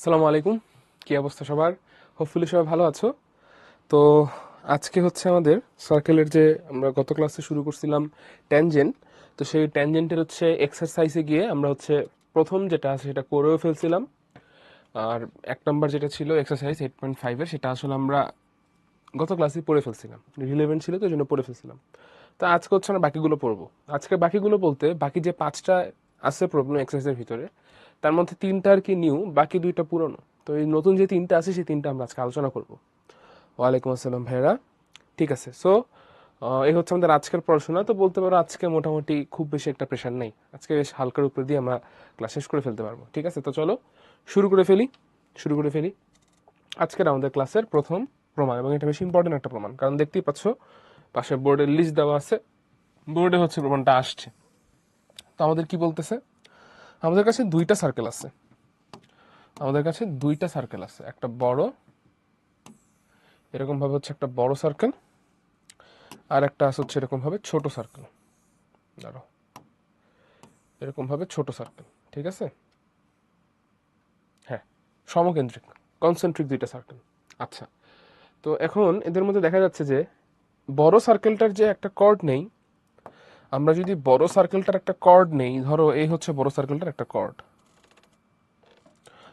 আসসালামু আলাইকুম। কি অবস্থা সবার? হোপফুলি সবাই ভালো আছো। তো আজকে হচ্ছে আমাদের সার্কেলের যে আমরা গত ক্লাসে শুরু করছিলাম ট্যানজেন্ট, তো সেই ট্যানজেন্টের হচ্ছে এক্সারসাইজে গিয়ে আমরা হচ্ছে প্রথম যেটা আছে সেটা করেও ফেলছিলাম। আর এক নাম্বার যেটা ছিল এক্সারসাইজ 8.5-এর, সেটা আসলে আমরা গত ক্লাসে পড়ে ফেলছিলাম, রিলেভেন্ট ছিল তো এই জন্য পড়ে ফেলছিলাম। তো আজকে হচ্ছে আমরা বাকিগুলো পড়বো। আজকে বাকিগুলো বলতে বাকি যে 5টা আছে প্রবলেম এক্সারসাইজের ভিতরে, তার মধ্যে 3টা আর কি নিউ, বাকি 2টা পুরনো। তো এই নতুন যে 3টা আছে সেই 3টা আমরা আজকে আলোচনা করব। ওয়ালাইকুম আসসালাম ভাইরা। ঠিক আছে, সো এই হচ্ছে আমাদের আজকের পড়াশোনা। তো বলতে পারো আজকে মোটামুটি খুব বেশি একটা প্রেশার নেই, আজকে বেশ হালকার উপর দিয়ে আমরা ক্লাস শেষ করে ফেলতে পারবো। ঠিক আছে, তো চলো শুরু করে ফেলি আজকের আমাদের ক্লাসের প্রথম প্রমাণ। এবং এটা বেশি ইম্পর্টেন্ট একটা প্রমাণ, কারণ দেখতেই পাচ্ছ পাশে বোর্ডের লিস্ট দেওয়া আছে, বোর্ডে হচ্ছে প্রমাণটা আসছে। তো আমাদের কি বলতেছে, আমাদের কাছে দুইটা সার্কেল আছে, একটা বড়, এরকম ভাবে হচ্ছে একটা বড় সার্কেল, আর একটা আছে হচ্ছে এরকম ভাবে ছোট সার্কেল। ধরো এরকম ভাবে ছোট সার্কেল, ঠিক আছে? হ্যাঁ, সমকেন্দ্রিক, কনসেন্ট্রিক দুইটা সার্কেল। আচ্ছা, তো এখন এদের মধ্যে দেখা যাচ্ছে যে বড় সার্কেলটার যে একটা কর্ড নেই, আমরা যদি বড় সার্কেলটার একটা কর্ড নেই, ধরো এই হচ্ছে বড় সার্কেলটার একটা কর্ড,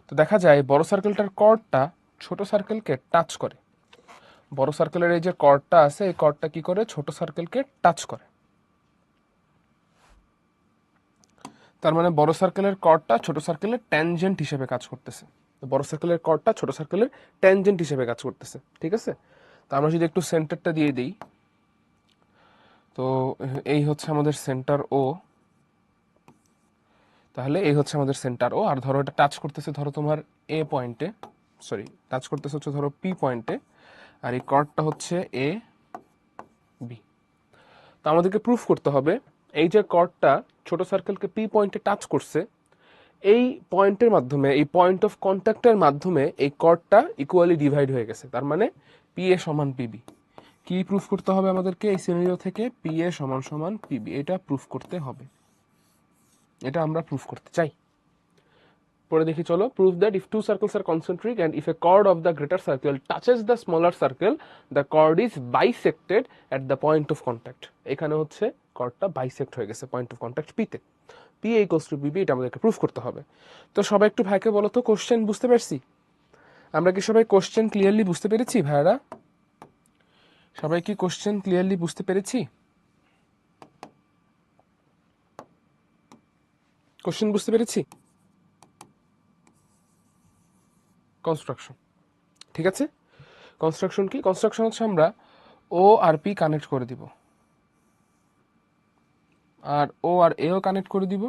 তো দেখা যায় বড় সার্কেলটার কর্ডটা ছোট সার্কেলকে টাচ করে। বড় সার্কেলের এই যে কর্ডটা আছে, এই কর্ডটা কি করে, ছোট সার্কেলকে টাচ করে। তার মানে বড় সার্কেলের কর্ডটা ছোট সার্কেলের ট্যানজেন্ট হিসেবে কাজ করতেছে। তো বড় সার্কেলের কর্ডটা ছোট সার্কেলের ট্যানজেন্ট হিসেবে কাজ করতেছে, ঠিক আছে? তো আমরা যদি একটু সেন্টারটা দিয়ে দিই, তো এই হচ্ছে আমাদের সেন্টার ও, তাহলে এই হচ্ছে আমাদের সেন্টার ও। আর ধরো এটা টাচ করতেছে, ধরো তোমার এ পয়েন্টে, সরি, টাচ করতেছে হচ্ছে ধরো পি পয়েন্টে, আর এই কর্ডটা হচ্ছে এ বি। তো আমাদেরকে প্রুফ করতে হবে এই যে কর্ডটা ছোট সার্কেলকে পি পয়েন্টে টাচ করছে, এই পয়েন্টের মাধ্যমে, এই পয়েন্ট অফ কন্ট্যাক্টের মাধ্যমে এই কর্ডটা ইকুয়ালি ডিভাইড হয়ে গেছে। তার মানে পি এ সমান পিবি। কি প্রুফ করতে হবে আমাদেরকে এই সিনারিও থেকে? পি এ সমান সমান পিবি, এটা প্রুফ করতে হবে, এটা আমরা প্রুফ করতে চাই। পরে দেখি চলো, proof that if two circles are concentric and if a chord of the greater circle touches the smaller circle, the chord is bisected at the point of contact. এখানে হচ্ছে কর্ডটা বাইসেক্ট হয়ে গেছে পয়েন্ট অফ কন্ট্যাক্ট পিতে। P equals to BB, এটা আমাদেরকে proof করতে হবে। তো সবাই একটু ভাইকে বলো তো, কোশ্চেন বুঝতে পারছি? আমরা কি সবাই কোশ্চেন ক্লিয়ারলি বুঝতে পেরেছি ভাইয়ারা? সবাই কি কোশ্চেন ক্লিয়ারলি বুঝতে পেরেছি? কোশ্চেন বুঝতে পেরেছি? কনস্ট্রাকশন, ঠিক আছে? কনস্ট্রাকশন কি? কনস্ট্রাকশন হচ্ছে আমরা ও আর পি কানেক্ট করে দিব, আর ও আর এও কানেক্ট করে দিব,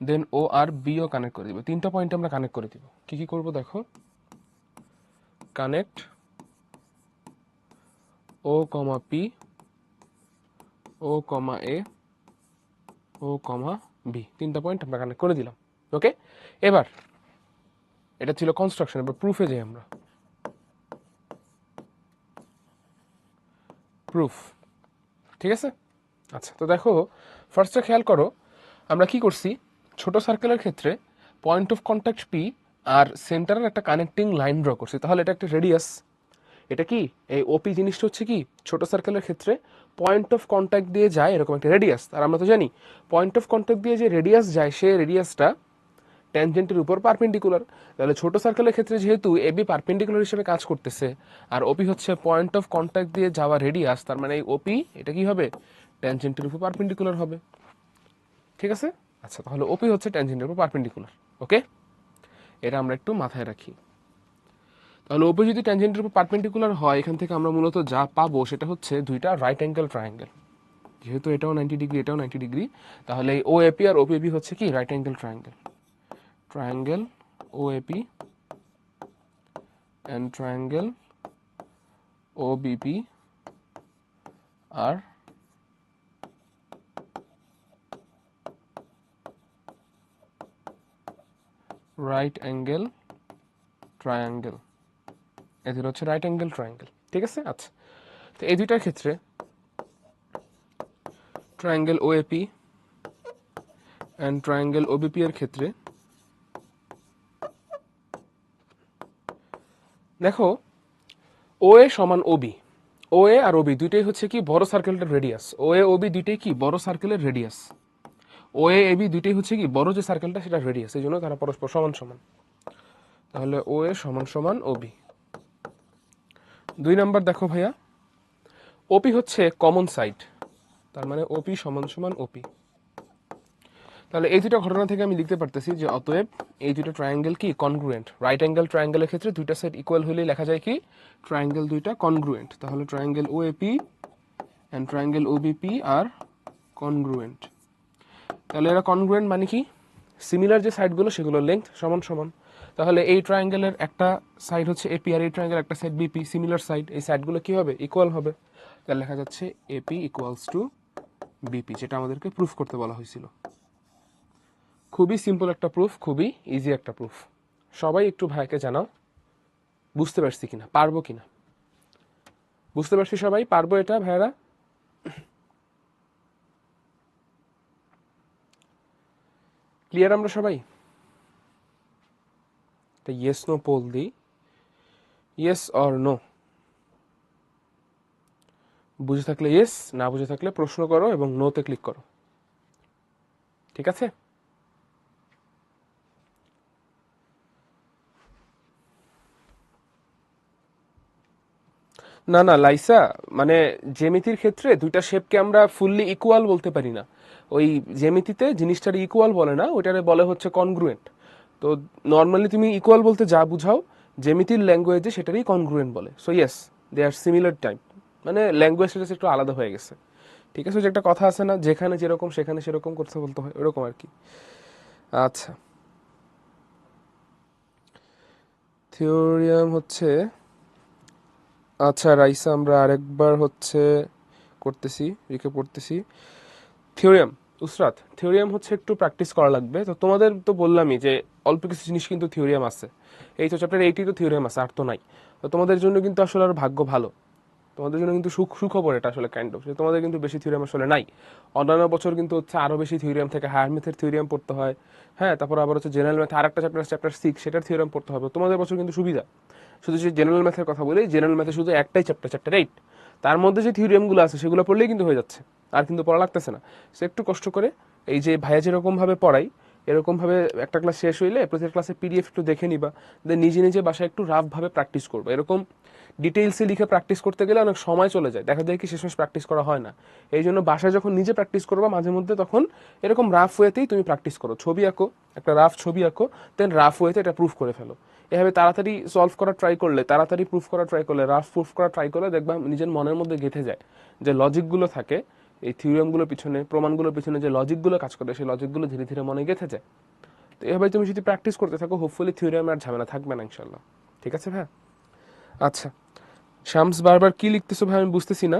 দেন ও আর বিও কানেক্ট করে দিব। 3টা পয়েন্ট আমরা কানেক্ট করে দিব। কি কি করব দেখো, কানেক্ট ও কমা পি, ও কমা এ, ও কমা বি, 3টা পয়েন্ট আমরা কানেক্ট করে দিলাম। ওকে, এবার এটা ছিল কনস্ট্রাকশন। এবার প্রুফে যাই আমরা। প্রুফ, ঠিক আছে? আচ্ছা, তো দেখো ফার্স্টে খেয়াল করো আমরা কি করছি। ছোট সার্কেলের ক্ষেত্রে point of contact P R সেন্টারের একটা কানেক্টিং লাইন ড্র করছি, তাহলে এটা একটা রেডিয়াস। এটা কি, এই ওপি জিনিসটা হচ্ছে কি, ছোট সার্কেলের ক্ষেত্রে পয়েন্ট অফ কন্ট্যাক্ট দিয়ে যায় এরকম একটা রেডিয়াস। আর আমরা তো জানি পয়েন্ট অফ কন্ট্যাক্ট দিয়ে যে রেডিয়াস যায়, সে রেডিয়াসটা ট্যানজেন্টের উপর পারপেন্ডিকুলার। তাহলে ছোট সার্কেলের ক্ষেত্রে যেহেতু এবি পারপেন্ডিকুলার হিসেবে কাজ করতেছে, আর ওপি হচ্ছে পয়েন্ট অফ কন্ট্যাক্ট দিয়ে যাওয়া রেডিয়াস, তার মানে এই ওপি এটা কি হবে, ট্যানজেন্টের উপর পারপেন্ডিকুলার হবে, ঠিক আছে? আচ্ছা, তাহলে ওপি হচ্ছে ট্যানজেন্টের উপর পারপেন্ডিকুলার। ওকে, এটা আমরা একটু মাথায় রাখি। তাহলে ওপি যদি ট্যানজেন্টের উপর পারপেন্ডিকুলার হয়, এখান থেকে আমরা মূলত যা পাবো সেটা হচ্ছে দুইটা রাইট অ্যাঙ্গেল ট্রায়াঙ্গেল। যেহেতু এটাও 90 ডিগ্রি, এটাও 90 ডিগ্রি, তাহলে এই ও এপি আর ওপিবি হচ্ছে কি, right angle triangle. Triangle O AP and triangle OBP are right angle triangle, এদের হচ্ছে রাইট অ্যাঙ্গেল ট্রায়াঙ্গেল, ঠিক আছে? আচ্ছা, তো এই দুইটার ক্ষেত্রে ট্রায়াঙ্গেল ওএপি অ্যান্ড ট্রায়াঙ্গেল ওবিপি এর ক্ষেত্রে দেখো ও এ সমান ওবি, ও এ আর ওবি দুইটাই হচ্ছে কি বড় সার্কেলটার রেডিয়াস, ও এ ওবি দুইটাই কি বড় সার্কেলের রেডিয়াস, ও এ এবি দুইটাই হচ্ছে কি বড় যে সার্কেলটা সেটা রেডিয়াস, এই জন্য তারা পরস্পর সমান সমান। তাহলে ও এ সমান সমান ওবি। 2 নাম্বার দেখো ভাইয়া, ওপি হচ্ছে কমন সাইড, তার মানে ওপি সমান সমান ওপি। তাহলে এই দুটো ঘটনা থেকে আমি লিখতে পারতেছি যে অতএব এই দুটো ট্রায়াঙ্গেল কি কনগ্রুয়েন্ট। রাইট অ্যাঙ্গেল ট্রায়াঙ্গেলের ক্ষেত্রে দুইটা সাইড ইকুয়াল হলেই লেখা যায় কি ট্রায়াঙ্গেল দুইটা কনগ্রুয়েন্ট। তাহলে triangle OAP and triangle OBP আর কনগ্রুয়েন্ট। তাহলে এরা কনগ্রুয়েন্ট মানে কি সিমিলার যে সাইডগুলো সেগুলো লেংথ সমান সমান। তাহলে এই ট্রায়াঙ্গেলের একটা সাইড হচ্ছে এপি আর এই ট্রায়াঙ্গেলের একটা সাইড বিপি, সিমিলার সাইড, এই সাইডগুলো কি হবে ইকুয়াল হবে। তাহলে লেখা যাচ্ছে এপি ইকুয়ালস টু বিপি, যেটা আমাদেরকে প্রুফ করতে বলা হয়েছিল। খুবই সিম্পল একটা প্রুফ, খুবই ইজি একটা প্রুফ। সবাই একটু ভাইকে জানাও বুঝতে পারছি কিনা, পারবো কিনা। বুঝতে পারছি সবাই, পারবো এটা ভাইয়ারা? ক্লিয়ার আমরা সবাই? ইয়েস নো পোল দিই, ইয়েস অর নো। বুঝে থাকলে ইয়েস, না বুঝে থাকলে প্রশ্ন করো এবং নোতে ক্লিক করো, ঠিক আছে? না না লাইসা, মানে জ্যামিতির ক্ষেত্রে দুইটা শেপকে আমরা ফুললি ইকুয়াল বলতে পারি না। ওই জ্যামিতিতে জিনিসটার ইকুয়াল বলে না, ওইটারে বলে হচ্ছে কনগ্রুয়েন্ট। তো নর্মালি তুমি ইকুয়াল বলতে যা বুঝাও জ্যামিতির ল্যাঙ্গুয়েজে সেটারই কনগ্রুয়েন্ট বলে। So yes, they are similar type, মানে ল্যাঙ্গুয়েজটা একটু আলাদা হয়ে গেছে, ঠিক আছে? ওই যে একটা কথা আছে না, যেখানে যেরকম সেখানে সেরকম করতে বলতে হয়, ওরকম আর কি। আচ্ছা, থিওরিয়াম হচ্ছে, আচ্ছা রাইসা আমরা আরেকবার হচ্ছে করতেছি, রিকে পড়তেছি। থিওরিয়াম উসরাত, থিওরিয়াম হচ্ছে একটু প্র্যাকটিস করা লাগবে। তো তোমাদের তো বললামই যে অল্প কিছু জিনিস কিন্তু থিওরিয়াম আছে, এই তো চ্যাপ্টার 8 তো থিওরিয়াম আছে, আর তো নাই। তো তোমাদের জন্য কিন্তু আসলে আর ভাগ্য ভালো, তোমাদের জন্য কিন্তু সুখবর এটা আসলে কাইন্ড অফ, যে তোমাদের কিন্তু বেশি থিওরিয়াম আসলে নাই। অন্যান্য বছর কিন্তু হচ্ছে আরো বেশি থিওরিয়াম থেকে, হায়ার ম্যাথের থিওরিয়াম পড়তে হয়, হ্যাঁ, তারপর আবার হচ্ছে জেনারেল ম্যাথ আর একটা চ্যাপ্টার, চ্যাপ্টার 6, সেটার থিওরিয়াম পড়তে হবে। তোমাদের বছর কিন্তু সুবিধা, শুধু যে জেনারেল ম্যাথের কথা বলি, জেনারেল ম্যাথে শুধু একটাই চ্যাপ্টার, চ্যাপ্টার 8, তার মধ্যে যে থিওরিয়ামগুলো আছে সেগুলো পড়লেই কিন্তু হয়ে যাচ্ছে, আর কিন্তু পড়া লাগতেছে না। সে একটু কষ্ট করে এই যে ভাইয়া যেরকম ভাবে পড়াই, এরকম ভাবে একটা ক্লাস শেষ হইলে প্রতিটা ক্লাসে পিডিএফ একটু দেখে নিবা, দেন নিজে নিজে বাসায় একটু রাফ ভাবে প্র্যাকটিস করবে। এরকম ডিটেইলসে লিখে প্র্যাকটিস করতে গেলে অনেক সময় চলে যায়, দেখা যায় কি শেষমেশ প্র্যাকটিস করা হয় না। এই জন্য বাসায় যখন নিজে প্র্যাকটিস করবা মাঝে মধ্যে, তখন এরকম রাফ ওয়েতেই তুমি প্র্যাকটিস করো, ছবি আঁকো, একটা রাফ ছবি আঁকো, দেন রাফ ওয়েতে এটা প্রুফ করে ফেলো। এভাবে তাড়াতাড়ি সলভ করার ট্রাই করলে, তাড়াতাড়ি প্রুফ করার ট্রাই করলে, রাফ প্রুফ করার ট্রাই করলে দেখবা নিজের মনের মধ্যে গেঁথে যায় যে লজিকগুলো থাকে এই থিওরিয়ামগুলোর পিছনে, প্রমাণগুলোর পিছনে যে লজিকগুলো কাজ করে, সেই লজিকগুলো ধীরে ধীরে মনে গেঁথে যায়। তো এভাবে তুমি যদি প্র্যাকটিস করতে থাকো, হোপফুলি থিওরিয়ামে আর ঝামেলা থাকবে না ইনশাল্লাহ, ঠিক আছে ভাই? আচ্ছা, শামস বারবার কি লিখতেছো ভাই আমি বুঝতেছি না,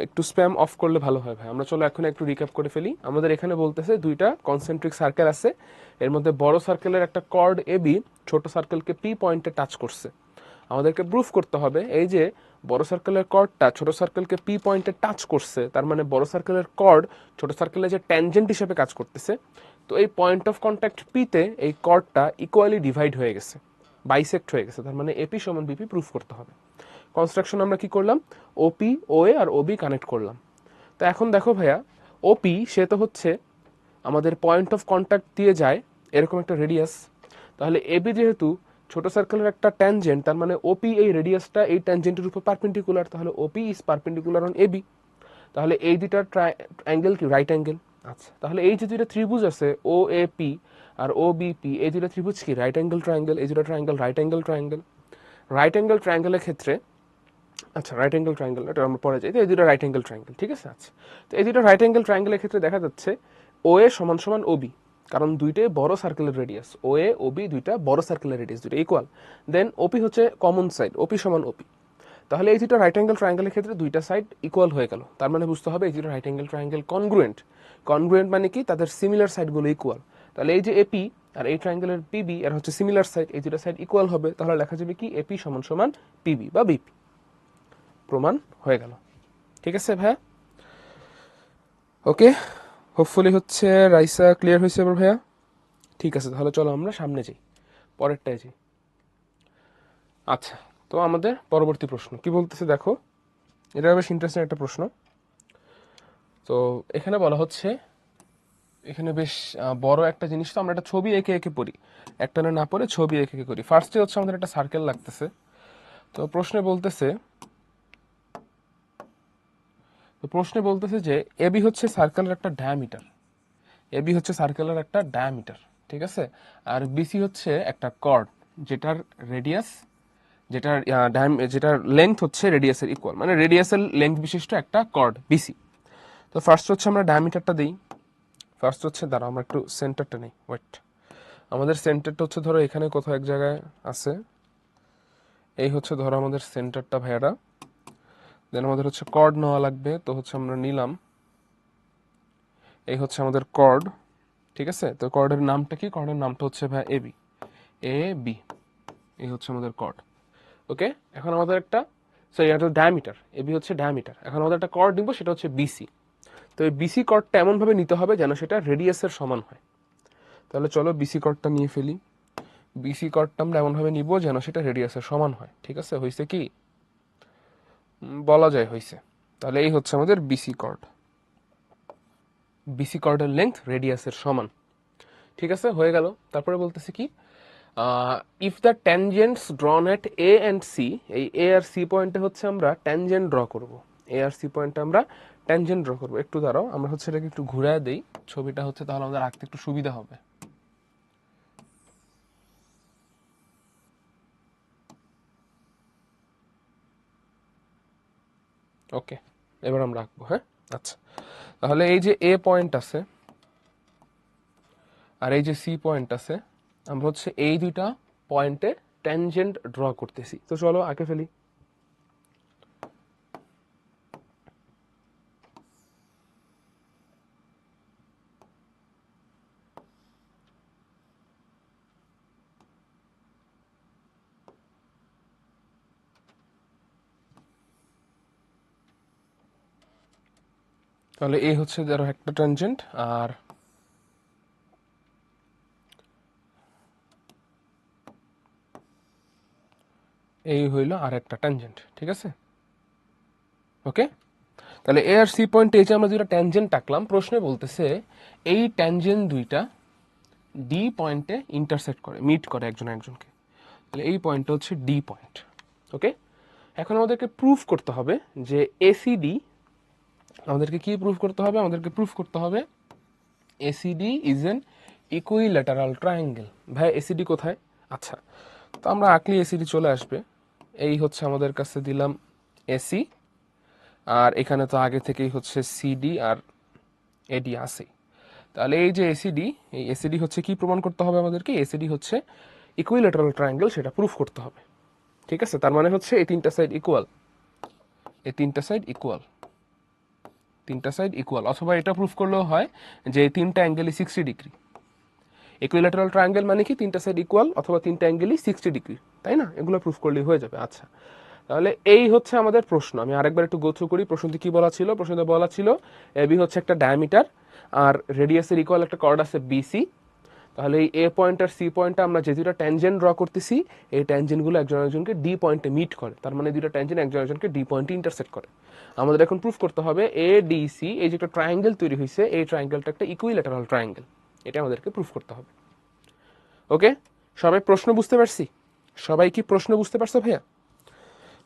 একটু স্প্যাম অফ করলে ভালো হয় ভাই। আমরা চলো এখন একটু রিক্যাপ করে ফেলি। আমাদের এখানে বলতেছে দুইটা কনসেন্ট্রিক সার্কেল আছে, এর মধ্যে বড় সার্কেলের একটা কর্ড এবি ছোট সার্কেলকে পি পয়েন্টে টাচ করছে। আমাদেরকে প্রুফ করতে হবে এই যে বড় সার্কেলের কর্ডটা ছোট সার্কেলকে পি পয়েন্টে টাচ করছে, তার মানে বড় সার্কেলের কর্ড ছোট সার্কেলের যে ট্যানজেন্ট হিসেবে কাজ করতেছে। তো এই পয়েন্ট অফ কন্ট্যাক্ট পিতে এই কর্ডটা ইকুয়ালি ডিভাইড হয়ে গেছে, বাইসেক্ট হয়ে গেছে, তার মানে এপি সমান বিপি প্রুফ করতে হবে। কনস্ট্রাকশন আমরা কি করলাম, ওপি ওএ আর ওবি কানেক্ট করলাম। তো এখন দেখো ভাইয়া, ওপি সে তো হচ্ছে আমাদের পয়েন্ট অফ কন্ট্যাক্ট দিয়ে যায় এরকম একটা রেডিয়াস, তাহলে এবি যেহেতু ছোট সার্কেলের একটা ট্যানজেন্ট, তার মানে ওপি এই রেডিয়াসটা এই ট্যানজেন্টের উপর পারপেন্ডিকুলার, তাহলে ওপি ইজ পারপেন্ডিকুলার অন এবি। তাহলে এই দুইটা অ্যাঙ্গেল কি রাইট অ্যাঙ্গেল। আচ্ছা, তাহলে এই যে দুইটা ত্রিভুজ আছে ও A P R O BP, এই দুইটা ত্রিভুজ কি রাইট অ্যাঙ্গেল ট্রায়াঙ্গেল, এই দুটো triangle right angle triangle. Right angle ট্রায়াঙ্গেলের ক্ষেত্রে, আচ্ছা রাইট অ্যাঙ্গেল ট্রায়াঙ্গেল এটা আমরা পরে যাই, তো এই দুটো রাইট অ্যাঙ্গেল ট্রায়াঙ্গেল, ঠিক আছে? আচ্ছা, তো এই দুটো রাইট অ্যাঙ্গেল ট্রায়াঙ্গেলের ক্ষেত্রে দেখা যাচ্ছে ও এ সমান সমান ওবি, কারণ দুইটাই বড় সার্কেলের রেডিয়াস, ও এ ওবি দুইটা বড় সার্কেলের রেডিয়াস, দুইটা ইকুয়াল। দেন ওপি হচ্ছে কমন সাইড, ওপি সমান ওপি। তাহলে এই দুটো রাইট অ্যাঙ্গেল ট্রায়াঙ্গেলের ক্ষেত্রে দুইটা সাইড ইকুয়াল হয়ে গেল, তার মানে বুঝতে হবে এই দুটো right angle triangle congruent. Congruent মানে কি তাদের সিমিলার সাইডগুলো ইকুয়াল। তাহলে এই যে এপি আর এই ট্রায়াঙ্গেলের পিবি এর হচ্ছে সিমিলার সাইড, এই দুটো সাইড ইকুয়াল হবে, তাহলে লেখা যাবে কি এপি সমান সমান পিবি বা বিপি। প্রমাণ হয়ে গেল, ঠিক আছে ভাইয়া? ওকে, হোপফুলি হচ্ছে রাইসা ক্লিয়ার হয়েছে এবার ভাইয়া। ঠিক আছে, তাহলে চলো আমরা সামনে যাই, পরেরটায় যাই। আচ্ছা, তো আমাদের পরবর্তী প্রশ্ন কি বলতেছে দেখো, এটা বেশ ইন্টারেস্টিং একটা প্রশ্ন। তো এখানে বলা হচ্ছে, এখানে বেশ বড় একটা জিনিস, তো আমরা একটা ছবি এঁকে এঁকে পড়ি, একটা না পড়ে ছবি এঁকে এঁকে করি। ফার্স্টে হচ্ছে আমাদের একটা সার্কেল লাগতেছে। তো প্রশ্নে বলতেছে যে এবি হচ্ছে সার্কেলের একটা ডায়ামিটার, এবি হচ্ছে সার্কেলের একটা ডায়ামিটার, ঠিক আছে। আর বিসি হচ্ছে একটা কর্ড, যেটার রেডিয়াস, যেটার লেন্থ হচ্ছে রেডিয়াসের ইকুয়াল, মানে রেডিয়াসের লেন্থ বিশিষ্ট একটা কর্ড বিসি। তো ফার্স্ট হচ্ছে আমরা ডায়ামিটারটা দিই। ফার্স্ট হচ্ছে, দাঁড়াও আমরা একটু সেন্টারটা নেই, ওয়েট। আমাদের সেন্টারটা হচ্ছে ধরো এখানে কোথাও এক জায়গায় আছে, এই হচ্ছে ধরো আমাদের সেন্টারটা ভাইয়ারা। দেন আমাদের হচ্ছে কর্ড নেওয়া লাগবে, তো হচ্ছে আমরা নিলাম, এই হচ্ছে আমাদের কর্ড, ঠিক আছে। তো কর্ডের নামটা কি, কর্ডের নামটা হচ্ছে ভাইয়া এবি, এ বি, এই হচ্ছে আমাদের কর্ড। ওকে, এখন আমাদের একটা, সরি এটা ডায়ামিটার, এবি হচ্ছে ডায়ামিটার। এখন আমাদের একটা কর্ড নিব, সেটা হচ্ছে বিসি। তো এই বিসি কর্ডটা এমনভাবে নিতে হবে যেন সেটা রেডিয়াসের সমান হয়। তাহলে চলো বিসি কর্ডটা নিয়ে ফেলি। বিসি কর্ডটা আমরা এমনভাবে নিব যেন সেটা রেডিয়াসের সমান হয়, ঠিক আছে। হয়েছে কি, বলা যায় হয়েছে। তাহলে এই হচ্ছে আমাদের বিসি কর্ড, বিসি কর্ডের লেন্থ রেডিয়াসের সমান, ঠিক আছে, হয়ে গেল। তারপরে বলতেছে কি, if the tangents drawn at A and C, এই এ আর সি পয়েন্টে হচ্ছে আমরা ট্যানজেন্ট ড্র করব, এ আর সি পয়েন্টে আমরা ট্যানজেন্ট ড্র করব। একটু দাঁড়াও, আমরা হচ্ছে এটাকে একটু ঘুরায় দেই ছবিটা, হচ্ছে তাহলে আমাদের আঁকতে একটু সুবিধা হবে। ওকে, এবার আমরা আঁকবো, হ্যাঁ। আচ্ছা, তাহলে এই যে এ পয়েন্ট আছে আর এই যে সি পয়েন্ট আছে, আমরা হচ্ছে এই দুইটা পয়েন্টে ট্যানজেন্ট ড্র করতেছি। তো চলো আঁকে ফেলি। তাহলে এই হচ্ছে ধরো একটা ট্যানজেন্ট, আর এই হইল আর একটা ট্যানজেন্ট, ঠিক আছে। ওকে, তাহলে এ আর সি পয়েন্টে এই যে আমরা দুইটা ট্যানজেন্ট আঁকলাম, প্রশ্নে বলতেছে এই ট্যানজেন্ট দুইটা ডি পয়েন্টে ইন্টারসেক্ট করে, মিট করে একজন একজনকে। তাহলে এই পয়েন্টটা হচ্ছে ডি পয়েন্ট। ওকে, এখন আমাদেরকে প্রুফ করতে হবে যে এসিডি, আমাদেরকে কি প্রুফ করতে হবে, আমাদেরকে প্রুফ করতে হবে ACD is an equilateral triangle. ভাই এসিডি কোথায়, আচ্ছা, তো আমরা আঁকলি এসিডি চলে আসবে। এই হচ্ছে আমাদের কাছে দিলাম এসি, আর এখানে তো আগে থেকেই হচ্ছে সিডি আর এডি আছে। তাহলে এই যে এসিডি, এই এসিডি হচ্ছে কি প্রমাণ করতে হবে আমাদেরকে, এসিডি হচ্ছে ইকুইল্যাটারাল ট্রায়াঙ্গেল, সেটা প্রুফ করতে হবে, ঠিক আছে। তার মানে হচ্ছে এই তিনটা সাইড ইকুয়াল, এই তিনটা সাইড ইকুয়াল, তিনটা সাইড ইকুয়াল, অথবা এটা প্রুফ করলেও হয় যে এই তিনটা অ্যাঙ্গেলই 60 ডিগ্রি। ইকুইল্যাটারাল ট্রায়াঙ্গেল মানে কি, তিনটা সাইড ইকুয়াল অথবা তিনটা অ্যাঙ্গেলই 60 ডিগ্রি, তাই না, এগুলো প্রুফ করলেই হয়ে যাবে। আচ্ছা, তাহলে এই হচ্ছে আমাদের প্রশ্ন। আমি আরেকবার একটু গো থ্রু করি প্রশ্নটি কি বলা ছিল। প্রশ্নতে বলা ছিল এবি হচ্ছে একটা ডায়ামিটার আর রেডিয়াসের ইকুয়াল একটা কর্ড আছে বিসি। তাহলে এই এ পয়েন্ট আর সি পয়েন্টে আমরা যে দুইটা ট্যানজেন্ট ড্র করতেছি, এই ট্যানজেন্টগুলো একজন একজনকে ডি পয়েন্টে মিট করে, তার মানে দুইটা ট্যানজেন্ট একজন একজনকে ডি পয়েন্টে ইন্টারসেক্ট করে। আমাদের এখন প্রুফ করতে হবে এ ডি সি, এই যে একটা ট্রায়াঙ্গেল তৈরি হয়েছে, এই ট্রায়াঙ্গেলটা একটা ইকুইল্যাটারাল ট্রায়াঙ্গেল, এটা আমাদেরকে প্রুফ করতে হবে। ওকে, সবাই প্রশ্ন বুঝতে পারছি? সবাই কি প্রশ্ন বুঝতে পারছো ভাইয়া?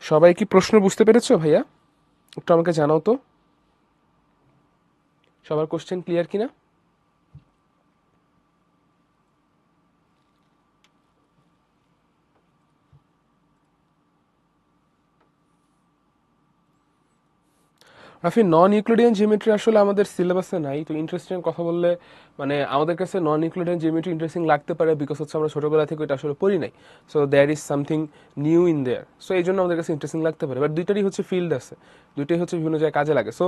সবাই কি প্রশ্ন বুঝতে পেরেছো ভাইয়া? একটু আমাকে জানাও তো, সবার কোশ্চেন ক্লিয়ার কিনা। রাফি, নন ইউক্লিডিয়ান জিওমেট্রি আসলে আমাদের সিলেবাসে নাই। তো ইন্টারেস্টিং কথা বললে, মানে আমাদের কাছে নন ইউক্লিডিয়ান জিওমেট্রি ইন্টারেস্টিং লাগতে পারে বিকজ হচ্ছে আমরা ছোটোবেলা থেকে এটা আসলে পড়ি নাই। So there is something new in there, so এই জন্য আমাদের কাছে ইন্টারেস্টিং লাগতে পারে। বাট দুইটারই হচ্ছে ফিল্ড আছে, দুইটাই হচ্ছে বিভিন্ন জায়গায় কাজে লাগে। সো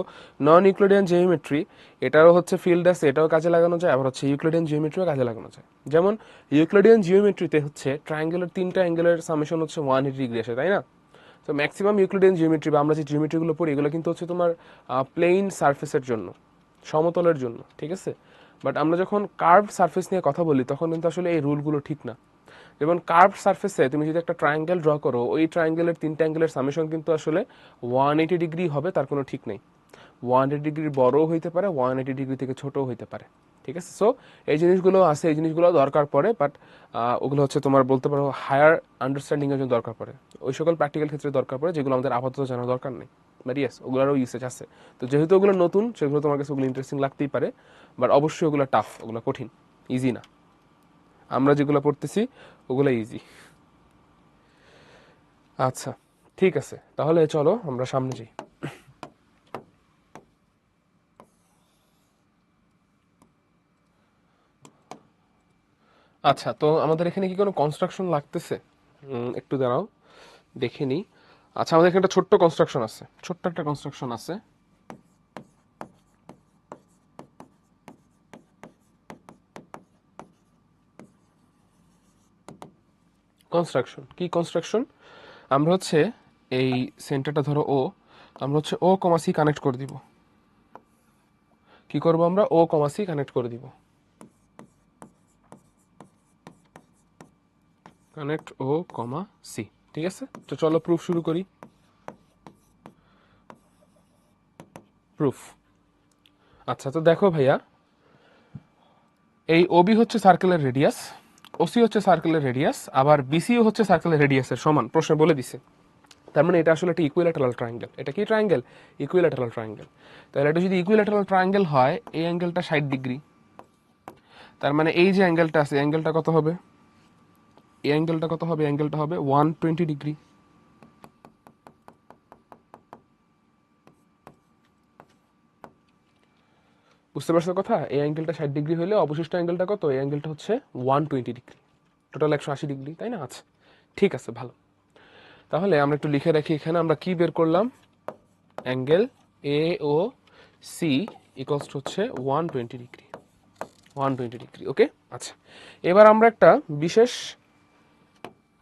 নন ইউক্লিডিয়ান জিওমেট্রি, এটারও হচ্ছে ফিল্ড আছে, এটাও কাজে লাগানো যায়, আবার হচ্ছে ইউক্লিডিয়ান জিওমেট্রিও কাজে লাগানো যায়। যেমন ইউক্লিডিয়ান জিওমেট্রিতে হচ্ছে ট্রায়াঙ্গেলের তিনটা অ্যাঙ্গেলের সামেশন হচ্ছে 180 ডিগ্রি আসে, তাই না। তো ম্যাক্সিমাম ইউক্লিডিয়ান জিওমেট্রি বা আমরা যে জিওমেট্রিগুলো পড়ি, এগুলো কিন্তু হচ্ছে তোমার প্লেন সারফেসের জন্য, সমতলের জন্য, ঠিক আছে। বাট আমরা যখন কার্ভ সারফেস নিয়ে কথা বলি তখন কিন্তু আসলে এই রুলগুলো ঠিক না। যেমন কার্ভ সারফেসে তুমি যদি একটা ট্রায়াঙ্গেল ড্র করো, ওই ট্রায়াঙ্গেলের তিনটা অ্যাঙ্গেলের সামেশন কিন্তু আসলে 180 ডিগ্রি হবে, তার কোনো ঠিক নেই। 180 ডিগ্রির বড়ও হইতে পারে, 180 ডিগ্রি থেকে ছোটও হইতে পারে। ঠিক আছে, সো এই জিনিসগুলো আছে, এই জিনিসগুলো দরকার পড়ে, বাট ওগুলো হচ্ছে তোমার বলতে পারো হায়ার আন্ডারস্ট্যান্ডিং এর জন্য দরকার পড়ে, ওই সকল প্র্যাকটিক্যাল ক্ষেত্রে দরকার পড়ে যেগুলো আমাদের আপাতত জানার দরকার নেই। বাট ইয়েস, ওগুলোরও ইউসেজ আছে। তো যেহেতু ওগুলো নতুন, সেগুলো তোমার কাছে ওগুলো ইন্টারেস্টিং লাগতেই পারে, বাট অবশ্যই ওগুলো টাফ, ওগুলো কঠিন, ইজি না। আমরা যেগুলো পড়তেছি ওগুলো ইজি। আচ্ছা, ঠিক আছে, তাহলে চলো আমরা সামনে যাই। আচ্ছা, তো আমাদের এখানে কি কোনো কনস্ট্রাকশন লাগতেছে? একটু দাঁড়াও, দেখে নিই। আচ্ছা, আমাদের এখানে একটা ছোট্ট কনস্ট্রাকশন আছে, ছোট্ট একটা কনস্ট্রাকশন আছে। কনস্ট্রাকশন কি কনস্ট্রাকশন? আমরা হচ্ছে এই সেন্টারটা ধরো ও, আমরা হচ্ছে ও কমা সি কানেক্ট করে দিব। কি করব আমরা? ও কমা সি কানেক্ট করে দিব। কানেক্ট ও কমা সি, ঠিক আছে। তো চলো প্রুফ শুরু করি। প্রুফ। আচ্ছা, তো দেখো ভাইয়া, এই ওবি হচ্ছে সার্কেলের রেডিয়াস, ওসি হচ্ছে সার্কেলের রেডিয়াস, আবার বিসিও হচ্ছে সার্কেলের রেডিয়াসের সমান, প্রশ্নে বলে দিছে। তার মানে এটা আসলে একটা ইকুইল্যাটারাল ট্রায়াঙ্গেল। এটা কি ট্রায়াঙ্গেল? Equilateral triangle. তাহলে এটা যদি ইকুইল্যাটারাল ট্রায়াঙ্গেল হয়, এই অ্যাঙ্গেলটা 60 ডিগ্রি। তার মানে এই যে অ্যাঙ্গেলটা আছে, অ্যাঙ্গেলটা কত হবে? এই অ্যাঙ্গেলটা কত হবে? অ্যাঙ্গেলটা হবে 120 ডিগ্রি। বুঝতে পারছো কথা? এই অ্যাঙ্গেলটা 60 ডিগ্রি হলে অবশিষ্ট অ্যাঙ্গেলটা কত? এই অ্যাঙ্গেলটা হচ্ছে 120 ডিগ্রি। টোটাল 180 ডিগ্রি, তাই না? আচ্ছা, ঠিক আছে, ভালো। তাহলে আমরা একটু লিখে রাখি, এখানে আমরা কি বের করলাম? Angle A O C equals হচ্ছে 120 ডিগ্রি। 120 ডিগ্রি, ওকে। আচ্ছা, এবার আমরা একটা বিশেষ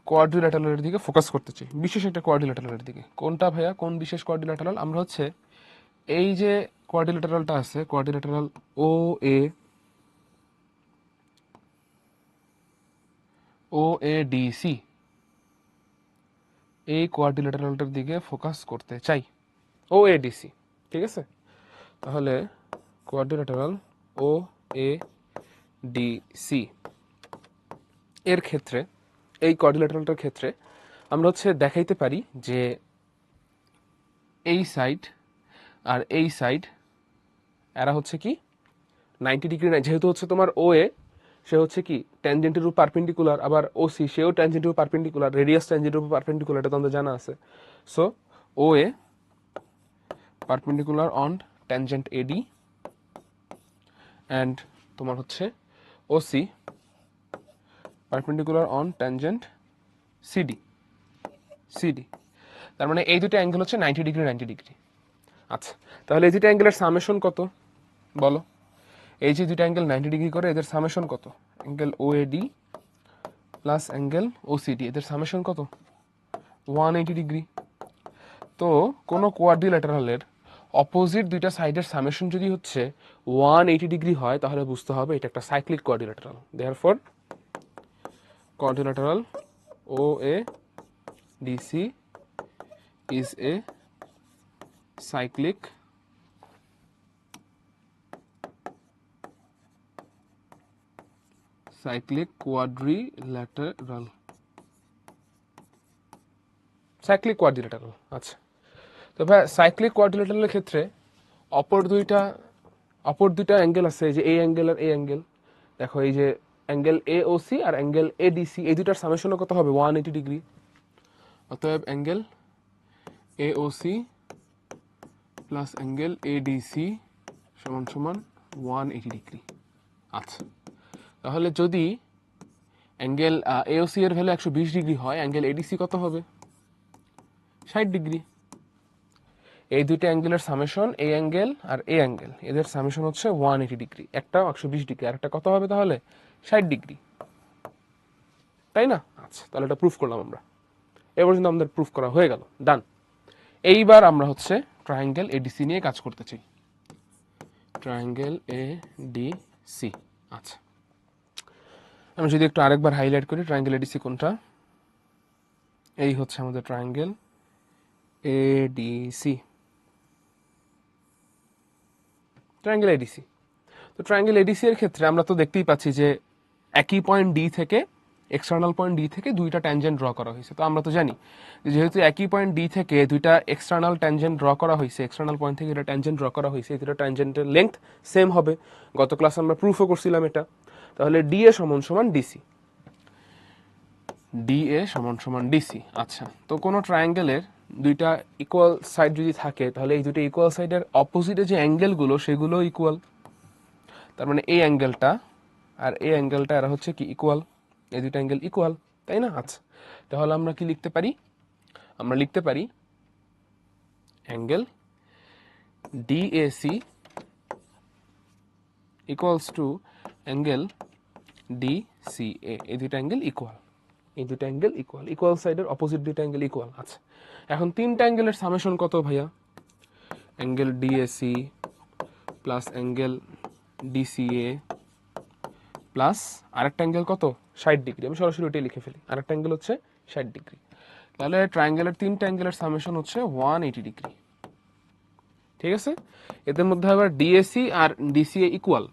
কোয়াড্রিল্যাটারালের দিকে ফোকাস করতে চাই, বিশেষ একটা কোয়াড্রিল্যাটারালের দিকে। কোনটা ভাইয়া? কোন বিশেষ কোয়াড্রিল্যাটারাল? আমরা হচ্ছে এই যে কোয়াড্রিল্যাটারালটা আছে, quadrilateral O A, O A D C, এই কোয়াড্রিল্যাটারালটার দিকে ফোকাস করতে চাই, ও এ ডি সি, ঠিক আছে। তাহলে quadrilateral O A D C এর ক্ষেত্রে, এই কোয়াড্রিল্যাটারালটার ক্ষেত্রে আমরা হচ্ছে দেখাইতে পারি যে এই সাইড আর এই সাইড এরা হচ্ছে কি 90 ডিগ্রি, যেহেতু হচ্ছে তোমার ও এ, সে হচ্ছে কি ট্যানজেন্টের উপর পারপেন্ডিকুলার, আবার ওসি সেও ট্যানজেন্টের উপর পারপেন্ডিকুলার, রেডিয়াস ট্যানজেন্টের উপর পারপেন্ডিকুলার, এটা তো আমাদের জানা আছে। So O A perpendicular on tangent AD, and তোমার হচ্ছে OC perpendicular on tangent CD, CD. তার মানে এই দুটো অ্যাঙ্গেল হচ্ছে 90 ডিগ্রি 90 ডিগ্রি। আচ্ছা, তাহলে এই দুটো অ্যাঙ্গেলের সামেশন কত বলো? এই যে দুটো অ্যাঙ্গেল 90 ডিগ্রি করে, এদের সামেশন কত? অ্যাঙ্গেল ওএডি প্লাস অ্যাঙ্গেল ওসিডি, এদের সামেশন কত? 180 ডিগ্রি। তো কোনো কোয়াড্রিল্যাটারালের অপোজিট দুইটা সাইডের সামেশন যদি হচ্ছে 180 ডিগ্রি হয়, তাহলে বুঝতে হবে এটা একটা cyclic quadrilateral. Therefore quadrilateral O A DC is a cyclic quadrilateral, cyclic quadrilateral. আচ্ছা, তো ভাই সাইক্লিক কোয়াড্রিল্যাটারালের ক্ষেত্রে অপর দুইটা অ্যাঙ্গেল আছে, যে এই অ্যাঙ্গেল আর এই অ্যাঙ্গেল। দেখো এই যে অ্যাঙ্গেল এ ও সি আর অ্যাঙ্গেল এ ডি সি, এই দুইটার সামেশন কত হবে? 180 ডিগ্রি। অতএব angle A O C plus angle A D C সমান সমান 180 ডিগ্রি। আচ্ছা, তাহলে যদি অ্যাঙ্গেল এ ও সি এর ভ্যালু 120 ডিগ্রি হয়, অ্যাঙ্গেল এডিসি কত হবে? 60 ডিগ্রি। এই দুইটা অ্যাঙ্গেলের সামেশন, এই অ্যাঙ্গেল আর এই অ্যাঙ্গেল, এদের সামেশন হচ্ছে 180 ডিগ্রি। একটা 120 ডিগ্রি আর একটা কত হবে তাহলে? 60 ডিগ্রি, তাই না? আচ্ছা, তাহলে এটা প্রুফ করলাম আমরা। এ পর্যন্ত আমাদের প্রুফ করা হয়ে গেল, ডান। এইবার আমরা হচ্ছে ট্রায়াঙ্গেল এডিসি নিয়ে কাজ করতে চাই। Triangle A D C. আচ্ছা, আমি যদি একটু আরেকবার হাইলাইট করি, ট্রায়াঙ্গেল এডিসি কোনটা, এই হচ্ছে আমাদের ট্রায়াঙ্গেল এডিসি, ট্রায়াঙ্গেল এডিসি। তো ট্রায়াঙ্গেল এডিসি এর ক্ষেত্রে আমরা তো দেখতেই পাচ্ছি যে একই পয়েন্ট ডি থেকে, এক্সটার্নাল পয়েন্ট ডি থেকে দুইটা ট্যানজেন্ট ড্র করা হয়েছে। তো আমরা তো জানি যে যেহেতু একই পয়েন্ট ডি থেকে দুইটা এক্সটার্নাল ট্যানজেন্ট ড্র করা হয়েছে, এক্সটার্নাল পয়েন্ট থেকে দুটা ট্যানজেন্ট ড্র করা হয়েছে, এই দুটো ট্যানজেন্টের লেন্থ সেম হবে। গত ক্লাসে আমরা প্রুফও করছিলাম এটা। তাহলে ডি এ সমান সমান ডিসি, ডি এ সমান সমান ডিসি। আচ্ছা, তো কোনো ট্রায়াঙ্গেলের দুইটা ইকুয়াল সাইড যদি থাকে, তাহলে এই দুটো ইকুয়াল সাইডের অপোজিটে যে অ্যাঙ্গেলগুলো সেগুলো ইকুয়াল। তার মানে এই অ্যাঙ্গেলটা আর এই অ্যাঙ্গেলটা এরা হচ্ছে কি ইকুয়াল, এই দুটো অ্যাঙ্গেল ইকুয়াল, তাই না? আচ্ছা, তাহলে আমরা কি লিখতে পারি? আমরা লিখতে পারি angle DAC equals to angle DCA, এই দুটো অ্যাঙ্গেল ইকুয়াল, এই দুটো অ্যাঙ্গেল ইকুয়াল, ইকুয়াল সাইডের অপোজিট দুটো অ্যাঙ্গেল ইকুয়াল। আচ্ছা, এখন তিনটা অ্যাঙ্গেলের সামেশন কত ভাইয়া? Angle DAC plus angle DCA plus আরেকটা অ্যাঙ্গেল কত? 60 ডিগ্রি। আমি সরাসরি ওটাই লিখে ফেলি, আরেকটা অ্যাঙ্গেল হচ্ছে 60 ডিগ্রি। তাহলে ট্রায়াঙ্গেলের তিনটা অ্যাঙ্গেলের সামেশন হচ্ছে 180 ডিগ্রি। ঠিক আছে, এদের মধ্যে আবার ডিএসি আর ডিসিএ ইকুয়াল।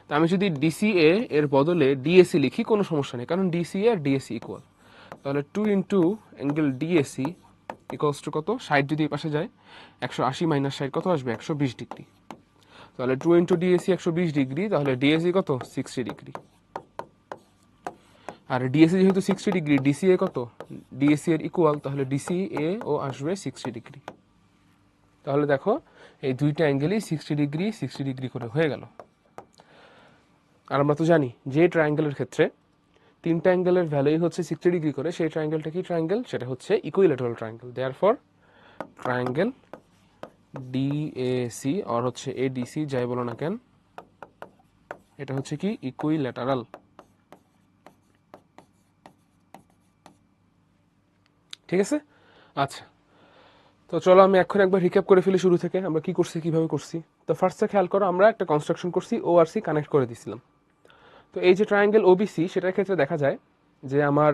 তো আমি যদি ডিসিএ এর বদলে ডিএসি লিখি কোনো সমস্যা নেই, কারণ ডিসিএ আর ডিএসি ইকুয়াল। তাহলে 2 into angle DAC equals to কত? 60 যদি এই পাশে যায়, 180 মাইনাস 60 কত আসবে? 120 ডিগ্রি। তাহলে 2 ইন্টু ডিএসি 120 ডিগ্রি, তাহলে ডিএসি কত? 60 ডিগ্রি। আর ডিএসি যেহেতু 60 ডিগ্রি, ডিসিএ কত? ডিএসি এর ইকুয়াল, তাহলে ডিসিএ ও আসবে 60 ডিগ্রি। তাহলে দেখো এই দুইটা অ্যাঙ্গেলই 60 ডিগ্রি 60 ডিগ্রি করে হয়ে গেল। আর আমরা তো জানি যে ট্রায়াঙ্গেলের ক্ষেত্রে তিনটা অ্যাঙ্গেলের ভ্যালুই হচ্ছে 60 ডিগ্রি করে, সেই ট্রায়াঙ্গেলটা কি ট্রায়াঙ্গেল? সেটা হচ্ছে equilateral triangle. Therefore triangle DAC আর হচ্ছে এডিসি যাই বলো না কেন, এটা হচ্ছে কি ইকুইল্যাটারাল। ঠিক আছে, আচ্ছা, তো চলো আমি এখন একবার রিক্যাপ করে ফেলি শুরু থেকে আমরা কি করছি, কিভাবে করছি। তো ফার্স্টে খেয়াল করো, আমরা একটা কনস্ট্রাকশন করছি, ও আর সি কানেক্ট করে দিছিলাম। তো এই যে ট্রায়াঙ্গেল ওবিসি, সেটার ক্ষেত্রে দেখা যায় যে আমার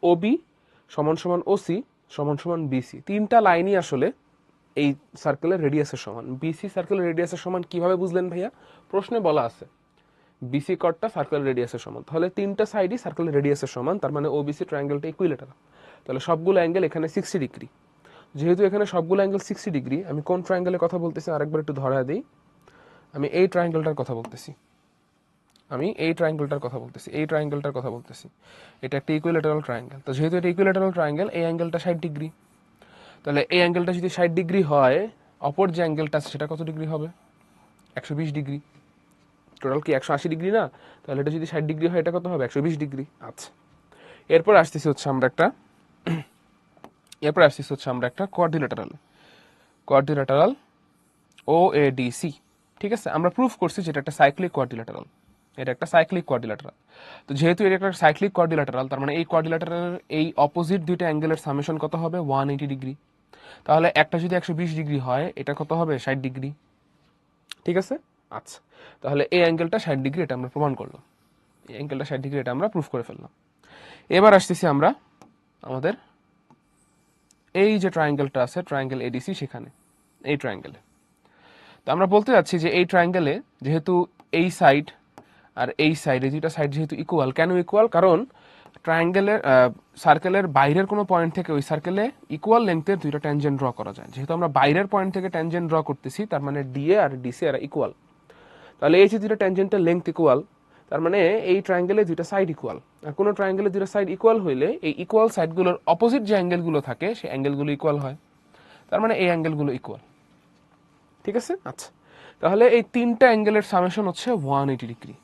ওবি সমান সমান ওসি সমান সমান বিসি, তিনটা লাইনই আসলে এই সার্কেলের রেডিয়াসের সমান। বিসি সার্কেলের রেডিয়াসের সমান কিভাবে বুঝলেন ভাইয়া? প্রশ্নে বলা আছে বিসি কটটা সার্কেলের রেডিয়াসের সমান, তাহলে তিনটা সাইডই সার্কেলের রেডিয়াসের সমান, তার মানে ওবিসি ট্রায়াঙ্গেলটা ইকুইল্যাটারাল। তাহলে সবগুলো অ্যাঙ্গেল এখানে 60 ডিগ্রি। যেহেতু এখানে সবগুলো অ্যাঙ্গেল 60 ডিগ্রি, আমি কোন ট্রায়াঙ্গেলের কথা বলতেছি আরেকবার একটু ধরা দিই। আমি এই ট্রায়াঙ্গেলটার কথা বলতেছি, আমি এই ট্রায়াঙ্গেলটার কথা বলতেছি, এই ট্রায়াঙ্গেলটার কথা বলতেছি। এটা একটা ইকুইল্যাটারাল ট্রায়াঙ্গেল। তো যেহেতু এটা ইকুইল্যাটারাল ট্রায়াঙ্গেল, এই অ্যাঙ্গেলটা 60 ডিগ্রি। তাহলে এই অ্যাঙ্গেলটা যদি 60 ডিগ্রি হয়, অপর যে অ্যাঙ্গেলটা আছে সেটা কত ডিগ্রি হবে? 120 ডিগ্রি। টোটাল কি 180 ডিগ্রি না? তাহলে এটা যদি 60 ডিগ্রি হয়, এটা কত হবে? 120 ডিগ্রি। আচ্ছা, এরপর আসতেছি হচ্ছে আমরা একটা কোয়াড্রিল্যাটারাল ওএডিসি। ঠিক আছে, আমরা প্রুফ করছি যেটা একটা সাইক্লিক কোয়াড্রিল্যাটারাল, এটা একটা সাইক্লিক কোয়াড্রিল্যাটারাল। তো যেহেতু এটা একটা সাইক্লিক কোয়াড্রিল্যাটারাল, তার মানে এই কোয়াড্রিল্যাটারালের এই অপোজিট দুইটা অ্যাঙ্গেলের সামেশন কত হবে? 180 ডিগ্রি। তাহলে একটা যদি 120 ডিগ্রি হয়, এটা কত হবে? 60 ডিগ্রি। ঠিক আছে, আচ্ছা, তাহলে এই অ্যাঙ্গেলটা 60 ডিগ্রি, এটা আমরা প্রমাণ করলাম। এই অ্যাঙ্গেলটা 60 ডিগ্রি, এটা আমরা প্রুফ করে ফেললাম। এবার আসতেছি আমরা আমাদের এই যে ট্রায়াঙ্গেলটা আছে, ট্রায়াঙ্গেল এডিসি, সেখানে এই ট্রায়াঙ্গেলে। তো আমরা বলতে যাচ্ছি যে এই ট্রায়াঙ্গেলে যেহেতু এই সাইড আর এই সাইডে দুইটা সাইড যেহেতু ইকুয়াল, কেন ইকুয়াল? কারণ ট্রায়াঙ্গেলের সার্কেলের বাইরের কোনো পয়েন্ট থেকে ওই সার্কেলে ইকুয়াল লেন্থের দুইটা ট্যানজেন্ট ড্র করা যায়। যেহেতু আমরা বাইরের পয়েন্ট থেকে ট্যানজেন্ট ড্র করতেছি, তার মানে ডিএ আর ডিসি এরা ইকুয়াল। তাহলে এই যে দুইটা ট্যানজেন্টের লেন্থ ইকুয়াল, তার মানে এই ট্রায়াঙ্গেলে দুইটা সাইড ইকুয়াল। আর কোনো ট্রায়াঙ্গেলে দুইটা সাইড ইকুয়াল হইলে এই ইকুয়াল সাইডগুলোর অপোজিট যে অ্যাঙ্গেলগুলো থাকে সেই অ্যাঙ্গেলগুলো ইকুয়াল হয়, তার মানে এই অ্যাঙ্গেলগুলো ইকুয়াল। ঠিক আছে, আচ্ছা, তাহলে এই তিনটা অ্যাঙ্গেলের সামেশন হচ্ছে 180 ডিগ্রি।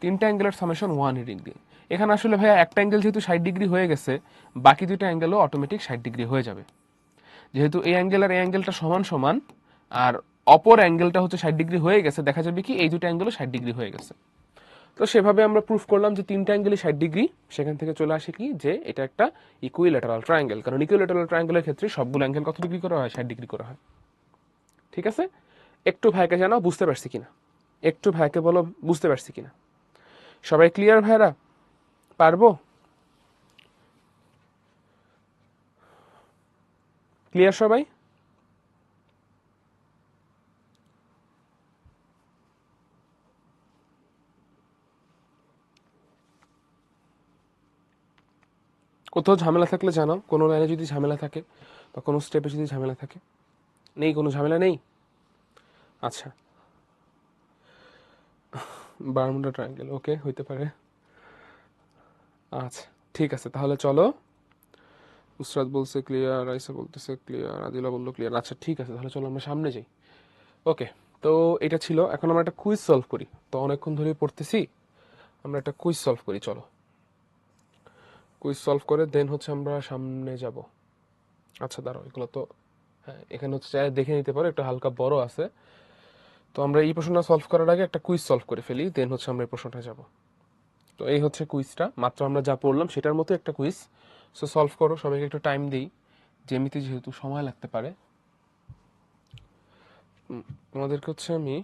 তিনটা অ্যাঙ্গেলের সামেশন 180 ডিগ্রি। এখানে আসলে ভাইয়া একটা অ্যাঙ্গেল যেহেতু 60 ডিগ্রি হয়ে গেছে, বাকি দুটো অ্যাঙ্গেলও অটোমেটিক 60 ডিগ্রি হয়ে যাবে। যেহেতু এই অ্যাঙ্গেল আর এই অ্যাঙ্গেলটা সমান সমান, আর অপর অ্যাঙ্গেলটা হচ্ছে 60 ডিগ্রি হয়ে গেছে, দেখা যাবে কি এই দুটো অ্যাঙ্গেলও 60 ডিগ্রি হয়ে গেছে। তো সেভাবে আমরা প্রুফ করলাম যে তিনটা অ্যাঙ্গেলই 60 ডিগ্রি। সেখান থেকে চলে আসে কি যে এটা একটা ইকুইল্যাটারাল ট্রায়াঙ্গেল, কারণ ইকুইল্যাটারাল ট্রায়াঙ্গেলের ক্ষেত্রে সবগুলো অ্যাঙ্গেল কত ডিগ্রি করা হয়? 60 ডিগ্রি করা হয়। ঠিক আছে, একটু ভাইকে জানাও বুঝতে পারছি কিনা, একটু ভাইকে বলো বুঝতে পারছি কিনা। সবাই ক্লিয়ার ভাইরা? পারবো? ক্লিয়ার সবাই? কোথাও ঝামেলা থাকলে জানাও, কোনো লাইনে যদি ঝামেলা থাকে বা কোনো স্টেপে যদি ঝামেলা থাকে। নেই, কোনো ঝামেলা নেই? আচ্ছা, বারমুডা ট্রায়াঙ্গেল, ওকে, হইতে পারে। আচ্ছা ঠিক আছে, তাহলে চলো। উসরাত বলছে ক্লিয়ার, রাইসা বলতেছে ক্লিয়ার, আদিলা বললো ক্লিয়ার। আচ্ছা ঠিক আছে, তাহলে চলো আমরা সামনে যাই। ওকে, তো এটা ছিল। এখন আমরা একটা কুইজ সলভ করি, তো অনেকক্ষণ ধরেই পড়তেছি, আমরা একটা কুইজ সলভ করি। চলো কুইজ সলভ করে দেন হচ্ছে আমরা সামনে যাব। আচ্ছা দাঁড়াও, এগুলো তো, হ্যাঁ এখানে হচ্ছে দেখে নিতে পারো, একটা হালকা বড় আছে। তো আমরা এই প্রশ্নটা সলভ করার আগে একটা কুইজ সলভ করে ফেলি, দেন হচ্ছে আমরা এই প্রশ্নটা যাব। তো এই হচ্ছে কুইজটা, মাত্র আমরা যা পড়লাম সেটার মতো একটা কুইজ। সো সলভ করো, সবাইকে একটু টাইম দিই, যেমনিতে যেহেতু সময় লাগতে পারে। তোমাদেরকে হচ্ছে আমি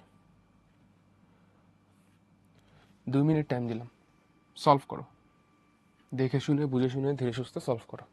2 মিনিট টাইম দিলাম, সলভ করো, দেখে শুনে বুঝে শুনে ধীরে সুস্থে সলভ করো।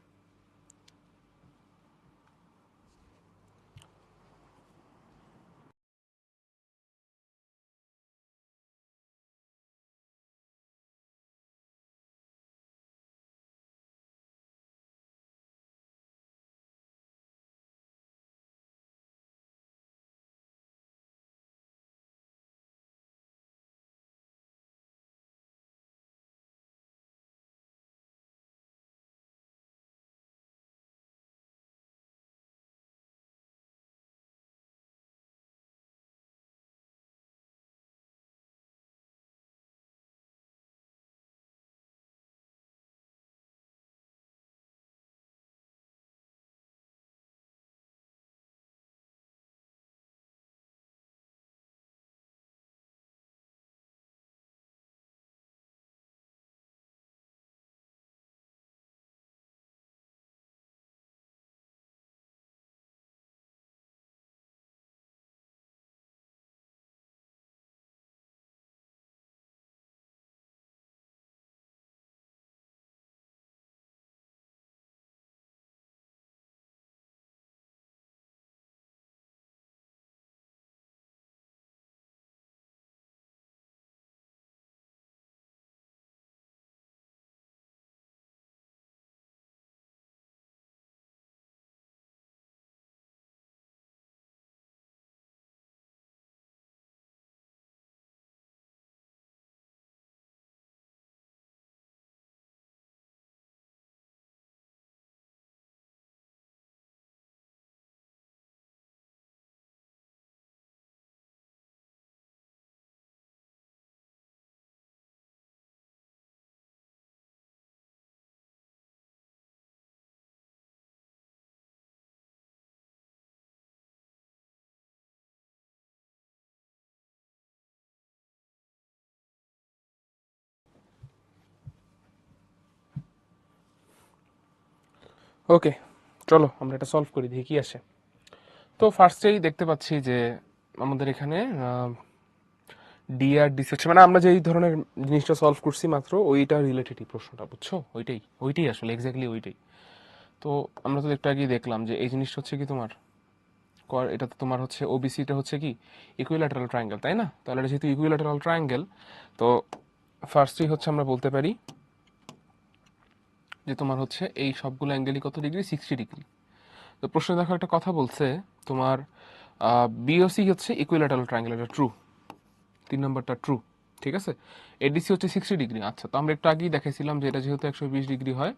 ওকে, চলো আমরা এটা সলভ করি, দেখি কি আসে। তো ফার্স্টেই দেখতে পাচ্ছি যে আমাদের এখানে ডি আর ডিসি হচ্ছে, মানে আমরা যে এই ধরনের জিনিসটা সলভ করছি মাত্র ওইটা রিলেটেড প্রশ্নটা, বুঝছো? ওইটাই ওইটাই আসলে এক্স্যাক্টলি ওইটাই। তো আমরা তো একটু আগেই দেখলাম যে এই জিনিসটা হচ্ছে কি তোমার, এটা তো তোমার হচ্ছে ওবিসিটা হচ্ছে কি ইকুইল্যাটারাল ট্রায়াঙ্গেল, তাই না? তাহলে এটা যেহেতু ইকুইল্যাটারাল ট্রায়াঙ্গেল, তো ফার্স্টেই হচ্ছে আমরা বলতে পারি যে তোমার হচ্ছে এই সবগুলো অ্যাঙ্গেলই কত ডিগ্রি, 60 ডিগ্রি। তো প্রশ্ন দেখো একটা কথা বলছে তোমার, বিওসি হচ্ছে ইকুইল্যাটারাল ট্রায়াঙ্গেল, এটা ট্রু, 3 নম্বরটা ট্রু, ঠিক আছে। এডিসি হচ্ছে 60 ডিগ্রি। আচ্ছা, তো আমরা একটু আগেই দেখাইছিলাম যে এটা যেহেতু 120 ডিগ্রি হয়,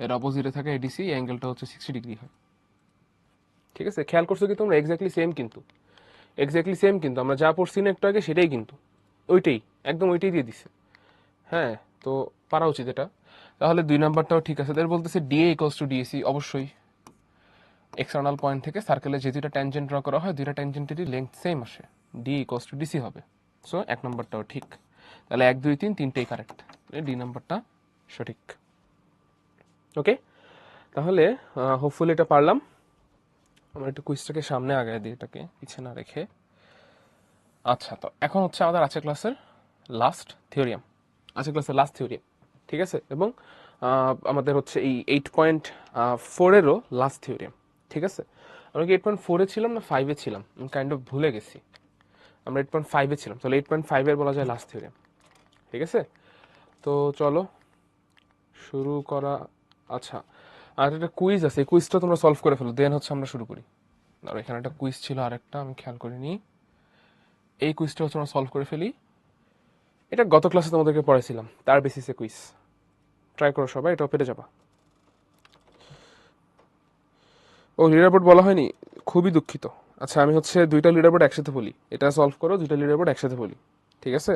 এর অপোজিটে থাকে এডিসি, এই অ্যাঙ্গেলটা হচ্ছে 60 ডিগ্রি হয়, ঠিক আছে। খেয়াল করছো কি তোমরা? এক্স্যাক্টলি সেম কিন্তু, এক্স্যাক্টলি সেম কিন্তু, আমরা যা পড়ছি না একটু আগে সেটাই কিন্তু, ওইটাই, একদম ওইটাই দিয়ে দিছে। হ্যাঁ, তো পারা উচিত এটা। তাহলে 2 নম্বরটাও ঠিক আছে। তাদের বলতেছে ডিএ ইকোয়ালস টু ডিএসি, অবশ্যই এক্সটার্নাল পয়েন্ট থেকে সার্কেলে যে দুইটা ট্যানজেন্ট ড্র করা হয়, দুইটা ট্যানজেন্টেরই লেন্থ সেম আসে, ডি ইকোয়ালস টু ডিসি হবে। সো 1 নম্বরটাও ঠিক। তাহলে 1 2 3 তিনটেই কারেক্ট, ডি নাম্বারটা সঠিক। ওকে, তাহলে হোপফুলি এটা পারলাম। আমরা একটু কুইজটাকে সামনে আগায় দিই, এটাকে পিছিয়ে না রেখে। আচ্ছা, তো এখন হচ্ছে আমাদের আছে ক্লাসের লাস্ট থিওরিয়াম, আছে ক্লাসের লাস্ট থিওরিয়াম, ঠিক আছে, এবং আমাদের হচ্ছে এই 8.4-এরও লাস্ট থিওরিয়াম। ঠিক আছে, আমরা কি 8.4-এ ছিলাম না 5-এ ছিলাম, আমি কাইন্ড অফ ভুলে গেছি। আমরা 8.5-এ ছিলাম, তাহলে 8.5-এর বলা যায় লাস্ট থিওরিয়াম। ঠিক আছে, তো চলো শুরু করা। আচ্ছা, আর একটা কুইজ আছে, এই কুইজটা তোমরা সলভ করে ফেলো, দেন হচ্ছে আমরা শুরু করি। আর এখানে একটা কুইজ ছিল আরেকটা, আমি খেয়াল করিনি। এই কুইজটা হচ্ছে আমরা সলভ করে ফেলি। এটা গত ক্লাসে তোমাদেরকে পড়াইছিলাম, তার বেসিসে কুইজ। ট্রাই করো সবাই, এটাও পেরে যাবা। ও, লিডার বোর্ড বলা হয়নি, খুবই দুঃখিত। আচ্ছা, আমি হচ্ছে দুইটা লিডার বোর্ড একসাথে বলি, এটা সলভ করো, দুইটা লিডার বোর্ড একসাথে বলি। ঠিক আছে,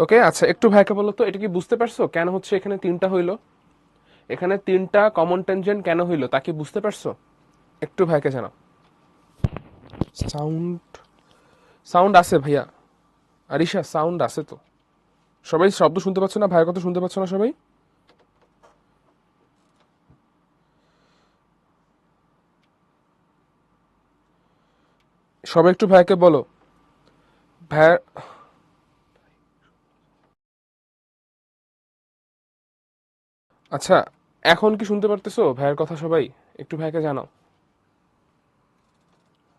ওকে। আচ্ছা, একটু ভাইকে বলো তো, এটা কি বুঝতে পারছো কেন হচ্ছে এখানে তিনটা হইলো? এখানে তিনটা কমন টেনজেন্ট কেন হইলো তা কি বুঝতে পারছো? একটু ভাইকে জানাও। সাউন্ড, সাউন্ড আছে ভাইয়া। আরিশা, সাউন্ড আছে তো? সবাই শব্দ শুনতে পাচ্ছ না? ভাইয়ের কথা শুনতে পাচ্ছ না সবাই? সবাই একটু ভাইকে বলো। ভাইয়ার, আচ্ছা, এখন কি শুনতে পারতেছো ভাইয়ের কথা সবাই? একটু ভাইকে জানাও।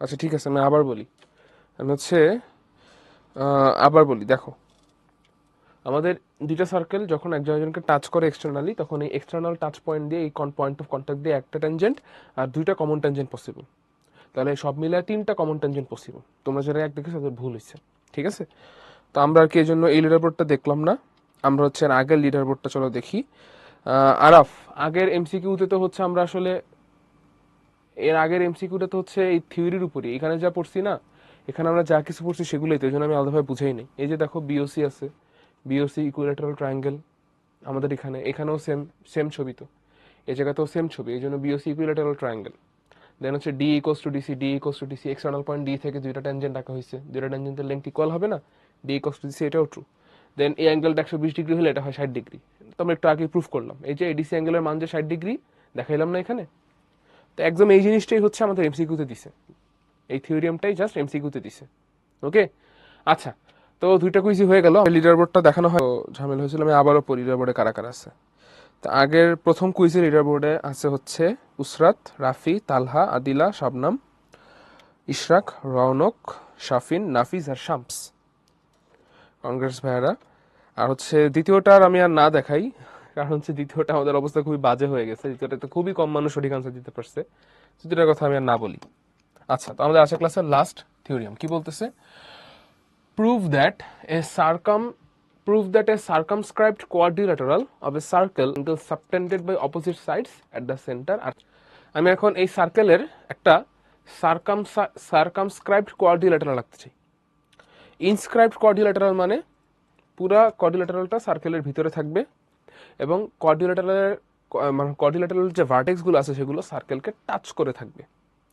আচ্ছা ঠিক আছে, আমি আবার বলি। আমি হচ্ছে আবার বলি, দেখো, আমাদের দুইটা সার্কেল যখন একজন একজনকে টাচ করে এক্সটার্নালি, তখন এই এক্সটার্নাল টাচ পয়েন্ট দিয়ে, এই পয়েন্ট অফ কন্ট্যাক্ট দিয়ে একটা টেনজেন্ট আর দুইটা কমন টেনজেন্ট পসিবল। তাহলে সব মিলায় তিনটা কমন টেনজেন্ট পসিবল। তোমরা যারা এক দেখেছো তাদের ভুল হচ্ছে। ঠিক আছে, তো আমরা আর কি এই জন্য এই লিডার বোর্ডটা দেখলাম না। আমরা হচ্ছে এর আগের লিডার বোর্ডটা চলো দেখি। আরাফ, আগের এমসিকিউতে তো হচ্ছে আমরা আসলে, এর আগের এমসিকিউটা তো হচ্ছে এই থিওরির উপরই, এখানে যা পড়ছি না, এখানে আমরা যা কিছু পড়ছি সেগুলোই তো, এই জন্য আমি আলাদাভাবে বুঝাই নেই। এই যে দেখো বিওসি আছে, বিওসি ইকুইলেটারাল ট্রায়াঙ্গেল, আমাদের এখানে, এখানেও সেম সেম ছবি তো, এই জায়গাতেও সেম ছবি, এই জন্য বিওসি ইকুইলেটারাল ট্রায়াঙ্গেল। দেন হচ্ছে D equals to DC, D equals to DC, external point D থেকে দুইটা ট্যানজেন্ট আঁকা হয়েছে, দুইটা ট্যানজেন্টের লেন্থ ইকুয়াল হবে না, ডি ইকোয়াস টু ডিসি, এটাও ট্রু। দেন এই অ্যাঙ্গেলটা 120 ডিগ্রি হলে এটা হয় 60 ডিগ্রি, তো আমরা একটু আগে প্রুফ করলাম। এই যে এডিসি অ্যাঙ্গেলের মান যে 60 ডিগ্রি দেখাইলাম না এখানে, তো একদম এই জিনিসটাই হচ্ছে আমাদের এমসিকিউতে দিছে, এই থিওরিয়ামটাই জাস্ট এমসিকিউতে দিছে। ওকে, আচ্ছা, তো দুইটা কুইজই হয়ে গেল। লিডার বোর্ডটা দেখানো হয়, ঝামেলা হয়েছিল, আমি আবারও পড়ি লিডার বোর্ডে কারা কারা আছে। তো আগের প্রথম কুইজের লিডার বোর্ডে আছে হচ্ছে উসরাত, রাফি, তালহা, আদিলা, শাবনাম, ইশরাক, রওনক, শাফিন, নাফিজ আর শামস। কংগ্রেস ভাইয়ারা। আর হচ্ছে দ্বিতীয়টার আমি আর না দেখাই, কারণ হচ্ছে দ্বিতীয়টা আমাদের অবস্থা খুবই বাজে হয়ে গেছে, দ্বিতীয়টাতে খুবই কম মানুষ সঠিক আনসার দিতে পারছে, দ্বিতীয়টার কথা আমি আর না বলি। আচ্ছা, তো আমাদের আজকের ক্লাসের লাস্ট থিওরিয়াম কি বলতেছে? Prove that a circum prove that a circumscribed quadrilateral of a circle angle subtended by opposite sides at the center are আমি এখন এই সার্কেলের একটা সার্কামস্ক্রাইবড কোয়াড্রিল্যাটারাল রাখতে চাই। ইনস্ক্রাইবড কোয়াড্রিল্যাটারাল মানে পুরা কোয়াড্রিল্যাটারালটা সার্কেলের ভিতরে থাকবে এবং কোয়াড্রিল্যাটারাল যে ভার্টেক্সগুলো আছে সেগুলো সার্কেলকে টাচ করে থাকবে,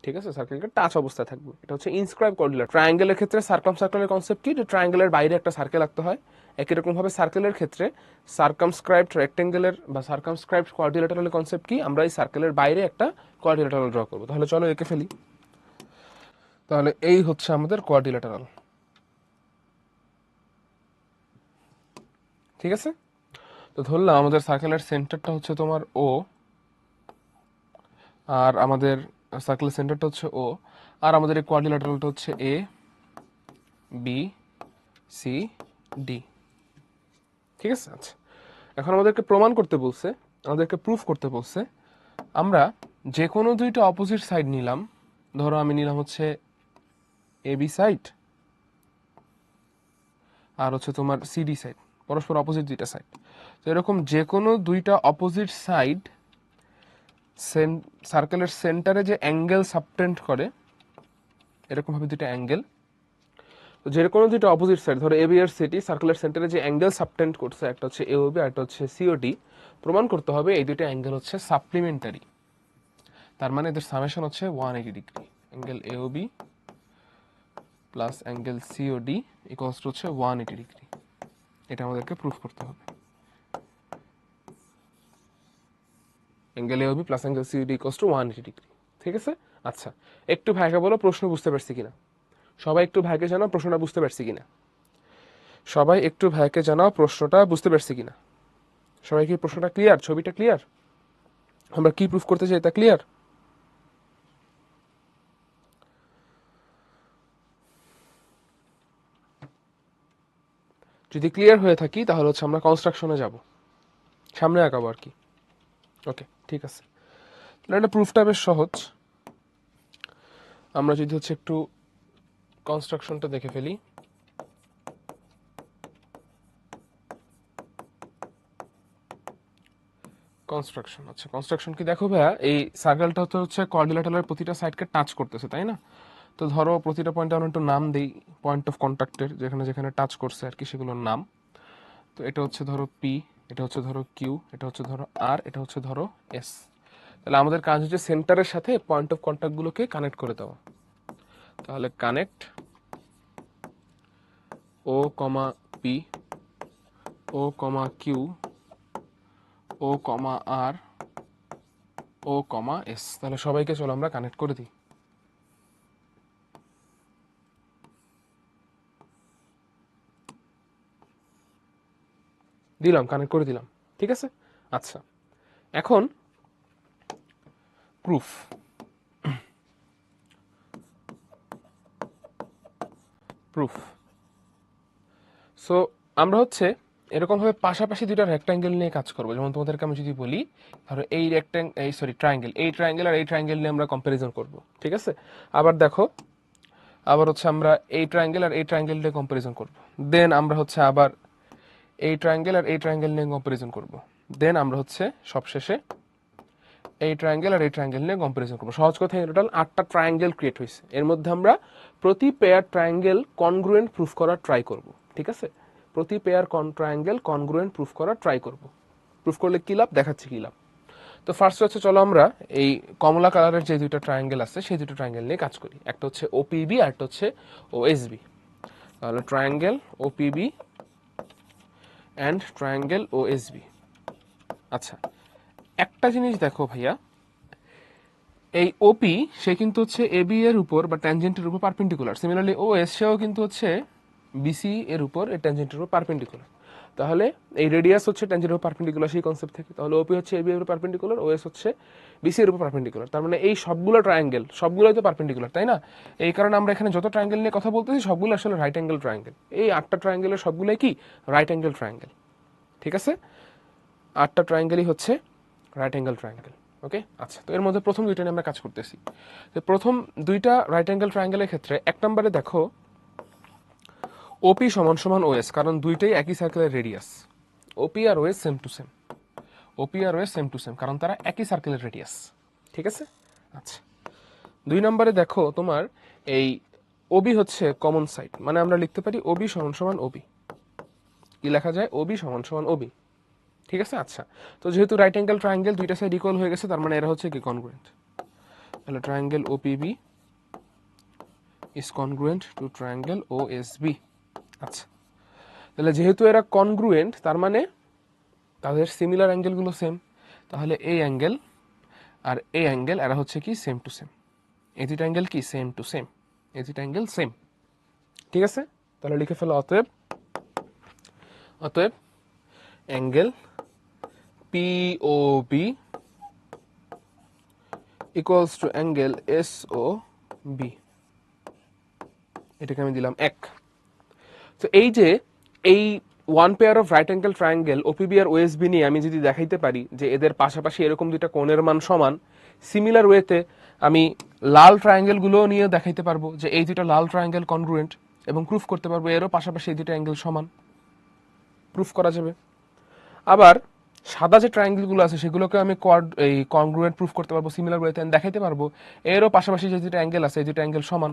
ঠিক আছে, সার্কেলকে টাচ অবস্থায় থাকবে। এটা হচ্ছে ইনস্ক্রাইব কোয়াড্রিল্যাটারাল। ট্রায়াঙ্গেলের ক্ষেত্রে সার্কামসার্কেলের কনসেপ্ট কি, যে ট্রায়াঙ্গেলের বাইরে একটা সার্কেল আঁকতে হয়। একই রকম ভাবে সার্কেলের ক্ষেত্রে সার্কামস্ক্রাইবড রেক্টেঙ্গেলের বা সার্কামস্ক্রাইবড কোয়াড্রিল্যাটারালের কনসেপ্ট কি, আমরা এই সার্কেলের বাইরে একটা কোয়াড্রিল্যাটারাল ড্র করব। তাহলে চলো এঁকে ফেলি। তাহলে এই হচ্ছে আমাদের কোয়াড্রিল্যাটারাল, ঠিক আছে। তো ধরলাম আমাদের সার্কেলের সেন্টারটা হচ্ছে তোমার ও, আর আমাদের সার্কেলের সেন্টারটা হচ্ছে ও, আর আমাদের এই কোয়াড্রিল্যাটারালটা হচ্ছে এ বি সি ডি, ঠিক আছে। আচ্ছা, এখন আমাদেরকে প্রমাণ করতে বলছে, আমাদেরকে প্রুফ করতে বলছে আমরা যে কোনো দুইটা অপোজিট সাইড নিলাম। ধরো আমি নিলাম হচ্ছে এ বি সাইড আর হচ্ছে তোমার সিডি সাইড, পরস্পর অপোজিট দুইটা সাইড। তো এরকম যে কোনো দুইটা অপোজিট সাইড সার্কেলের সেন্টারে যে অ্যাঙ্গেল সাবটেন্ড করে, এরকমভাবে দুইটা অ্যাঙ্গেল, তো যে কোনো দুইটা অপোজিট সাইড, ধরো এবি আর সিটি সার্কেলের সেন্টারে যে অ্যাঙ্গেল সাবটেন্ড করছে, একটা হচ্ছে এওবি আর একটা হচ্ছে সিওডি, প্রমাণ করতে হবে এই দুইটা অ্যাঙ্গেল হচ্ছে সাপ্লিমেন্টারি। তার মানে এদের সামেশন হচ্ছে 180 degree. Angle AOB plus angle COD equals two হচ্ছে 180 ডিগ্রি। এটা আমাদেরকে প্রুফ করতে হবে। Angle AOB plus angle COD equals to 180 degree, ঠিক আছে। আচ্ছা, একটু ভাইকে বলো প্রশ্ন বুঝতে পারছি কিনা। সবাই একটু ভাইকে জানাও প্রশ্নটা বুঝতে পারছি কিনা। সবাই একটু ভাইকে জানাও প্রশ্নটা বুঝতে পারছি কিনা। সবাই কি প্রশ্নটা ক্লিয়ার, ছবিটা ক্লিয়ার, আমরা কি প্রুফ করতে চাই তা ক্লিয়ার? যদি ক্লিয়ার হয়ে থাকি তাহলে হচ্ছে আমরা কনস্ট্রাকশনে যাব, সামনে আঁকাবো আর কি। ওকে, ঠিক আছে। তাহলে এটা প্রুফটা বেশ সহজ। আমরা যদি হচ্ছে একটু কনস্ট্রাকশনটা দেখে ফেলি। কনস্ট্রাকশন, আচ্ছা কনস্ট্রাকশন কি দেখো ভাইয়া, এই সার্কেলটা হচ্ছে কোয়াড্রিল্যাটারালের প্রতিটা সাইডকে টাচ করতেছে, তাই না? তো ধরো প্রতিটা পয়েন্টে আমরা একটু নাম দিই, পয়েন্ট অফ কন্ট্যাক্টের যেখানে যেখানে টাচ করছে আর কি সেগুলোর নাম। তো এটা হচ্ছে ধরো পি, এটা হচ্ছে ধরো কিউ, এটা হচ্ছে ধরো আর, এটা হচ্ছে ধরো এস। তাহলে আমাদের কাজ হচ্ছে সেন্টারের সাথে পয়েন্ট অফ কন্ট্যাক্টগুলোকে কানেক্ট করে দেওয়া। তাহলে কানেক্ট ও কমা পি, ও কমা কিউ, ও কমা আর, ও কমা এস। তাহলে সবাইকে চলো আমরা কানেক্ট করে দিই। দিলাম, কানেক্ট করে দিলাম, ঠিক আছে। আচ্ছা, এখন প্রুফ। প্রুফ সো আমরা হচ্ছে এরকমভাবে পাশাপাশি দুইটা রেক্ট্যাঙ্গেল নিয়ে কাজ করবো। যেমন তোমাদেরকে আমি যদি বলি ধরো এই ট্রায়াঙ্গেল, এই ট্রায়াঙ্গেল আর এই ট্রায়াঙ্গেল নিয়ে আমরা কম্পারিজন করব, ঠিক আছে। আবার দেখো, আবার হচ্ছে আমরা এই ট্রায়াঙ্গেল আর এই ট্রায়াঙ্গেল নিয়ে কম্পারিজন করব। দেন আমরা হচ্ছে আবার এই ট্রায়াঙ্গেল আর এই ট্রায়াঙ্গেল নিয়ে কম্পারিজন করব। দেন আমরা হচ্ছে সবশেষে এই ট্রায়াঙ্গেল আর এই ট্রায়াঙ্গেল নিয়ে কম্পারিজন করবো। সহজ কথা, টোটাল 8টা ট্রায়াঙ্গেল ক্রিয়েট হয়েছে। এর মধ্যে আমরা প্রতি পেয়ার ট্রায়াঙ্গেল কনগ্রুয়েন্ট প্রুফ করার ট্রাই করব, ঠিক আছে। প্রতি পেয়ার ট্রায়াঙ্গেল কনগ্রুয়েন্ট প্রুফ করার ট্রাই করব। প্রুফ করলে কি লাভ দেখাচ্ছি কি লাভ। তো ফার্স্ট হচ্ছে চলো আমরা এই কমলা কালারের যে দুইটা ট্রায়াঙ্গেল আছে সেই দুটো ট্রায়াঙ্গেল নিয়ে কাজ করি। একটা হচ্ছে ওপিবি আর একটা হচ্ছে ওএসবি। তাহলে ট্রায়াঙ্গেল ওপিবি অ্যান্ড ট্রায়াঙ্গেল ওএসবি। আচ্ছা, একটা জিনিস দেখো ভাইয়া, এই ওপি সে কিন্তু হচ্ছে এবি এর উপর বা ট্যানজেন্টের উপর পারপেন্ডিকুলার। সিমিলারলি ওএস সেও কিন্তু হচ্ছে বিসি এর উপর এই ট্যানজেন্টের উপর পারপেন্ডিকুলার। তাহলে এই রেডিয়াস হচ্ছে ট্যানজেন্টের উপর পারপেন্ডিকুলার সেই কনসেপ্ট থেকে। তাহলে ওপি হচ্ছে এবি এর উপর পারপেন্ডিকুলার, ওএস হচ্ছে বিসি এর উপর পারপেন্ডিকুলার। তার মানে এই সবগুলো ট্রায়াঙ্গেল সবগুলোই তো পারপেন্ডিকুলার, তাই না? এই কারণে আমরা এখানে যত ট্রায়াঙ্গেল নিয়ে কথা বলতেছি সবগুলো আসলে রাইট অ্যাঙ্গেল ট্রায়াঙ্গেল। এই 8টা ট্রায়াঙ্গেলের সবগুলোই কি রাইট অ্যাঙ্গেল ট্রায়াঙ্গেল, ঠিক আছে। 8টা ট্রায়াঙ্গেলই হচ্ছে রাইট অ্যাঙ্গেল ট্রায়াঙ্গেল। ওকে, আচ্ছা। তো এর মধ্যে প্রথম দুইটা নিয়ে আমরা কাজ করতেছি। তো প্রথম দুইটা রাইট অ্যাঙ্গেল ট্রায়াঙ্গেলের ক্ষেত্রে 1 নম্বরে দেখো ওপি সমান সমান ওএস, কারণ দুইটাই একই সার্কেলের রেডিয়াস। ওপি আর OS same to same, OP আর ওএস সেম টু সেম, কারণ তারা একই সার্কেলের রেডিয়াস। ঠিক আছে। আচ্ছা, 2 নম্বরে দেখো তোমার এই ওবি হচ্ছে কমন সাইড, মানে আমরা লিখতে পারি ওবি সমান সমান ওবি। কি লেখা যায়? ওবি সমান সমান ওবি। ঠিক আছে। আচ্ছা, তো যেহেতু রাইট অ্যাঙ্গেল ট্রায়াঙ্গেল দুইটা সাইড ইকুয়াল হয়ে গেছে, তার মানে এরা হচ্ছে কি কনগ্রুয়েন্ট। তাহলে triangle OPB is congruent to triangle OSB. আচ্ছা, তাহলে যেহেতু এরা কনগ্রুয়েন্ট তার মানে তাদের সিমিলার অ্যাঙ্গেলগুলো সেম, তাহলে এই অ্যাঙ্গেল আর এই অ্যাঙ্গেল এরা হচ্ছে কি সেম টু সেম। এই দুইটা অ্যাঙ্গেল কি সেম টু সেম, এই দুইটা অ্যাঙ্গেল সেম। ঠিক আছে, তাহলে লিখে ফেলো অতএব, অতএব angle POB equals to angle SOB. এটাকে আমি দিলাম 1। তো এই যে এই one pair of right angle triangle OPB আর ওএসবি নিয়ে আমি যদি দেখাইতে পারি যে এদের পাশাপাশি এরকম দুইটা কোণের মান সমান, সিমিলার ওয়েতে আমি লাল ট্রায়াঙ্গেলগুলোও নিয়ে দেখাইতে পারবো যে এই দুইটা লাল ট্রায়াঙ্গেল কনগ্রুয়েন্ট, এবং প্রুফ করতে পারবো এরও পাশাপাশি এই দুইটা অ্যাঙ্গেল সমান, প্রুফ করা যাবে। আবার সাদা যে ট্রায়াঙ্গেলগুলো আছে সেগুলোকে আমি এই কনগ্রুয়েন্ট প্রুফ করতে পারবো সিমিলার ওয়েতে, আমি দেখাইতে পারবো এরও পাশাপাশি যে দুইটা অ্যাঙ্গেল আছে এই দুইটা অ্যাঙ্গেল সমান।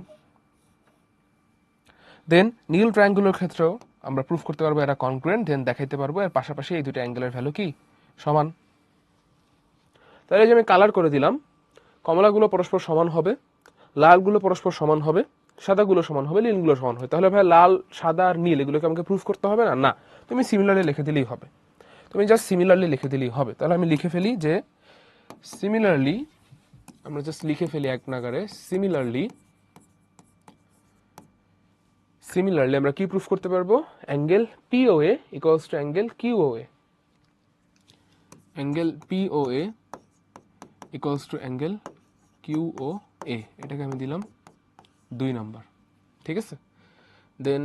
দেন নীল ট্রায়াঙ্গুলার ক্ষেত্রেও আমরা প্রুফ করতে পারবো এরা কনগ্রুয়েন্ট, দেন দেখাইতে পারবো এর পাশাপাশি এই দুটো অ্যাঙ্গেলের ভ্যালু কি সমান। তাহলে যে আমি কালার করে দিলাম, কমলাগুলো পরস্পর সমান হবে, লালগুলো পরস্পর সমান হবে, সাদাগুলো সমান হবে, নীলগুলো সমান হবে। তাহলে ভাই লাল সাদা আর নীল এগুলোকে আমাকে প্রুফ করতে হবে না, না তুমি সিমিলারলি লিখে দিলেই হবে, তুমি জাস্ট সিমিলারলি লিখে দিলেই হবে। তাহলে আমি লিখে ফেলি যে সিমিলারলি, আমরা জাস্ট লিখে ফেলি এক নাগারে সিমিলারলি, সিমিলারলি আমরা কি প্রুফ করতে পারবো? Angle POA equals to angle QOA, angle POA equals to angle QOA. এটাকে আমি দিলাম 2 নাম্বার। ঠিক আছে, দেন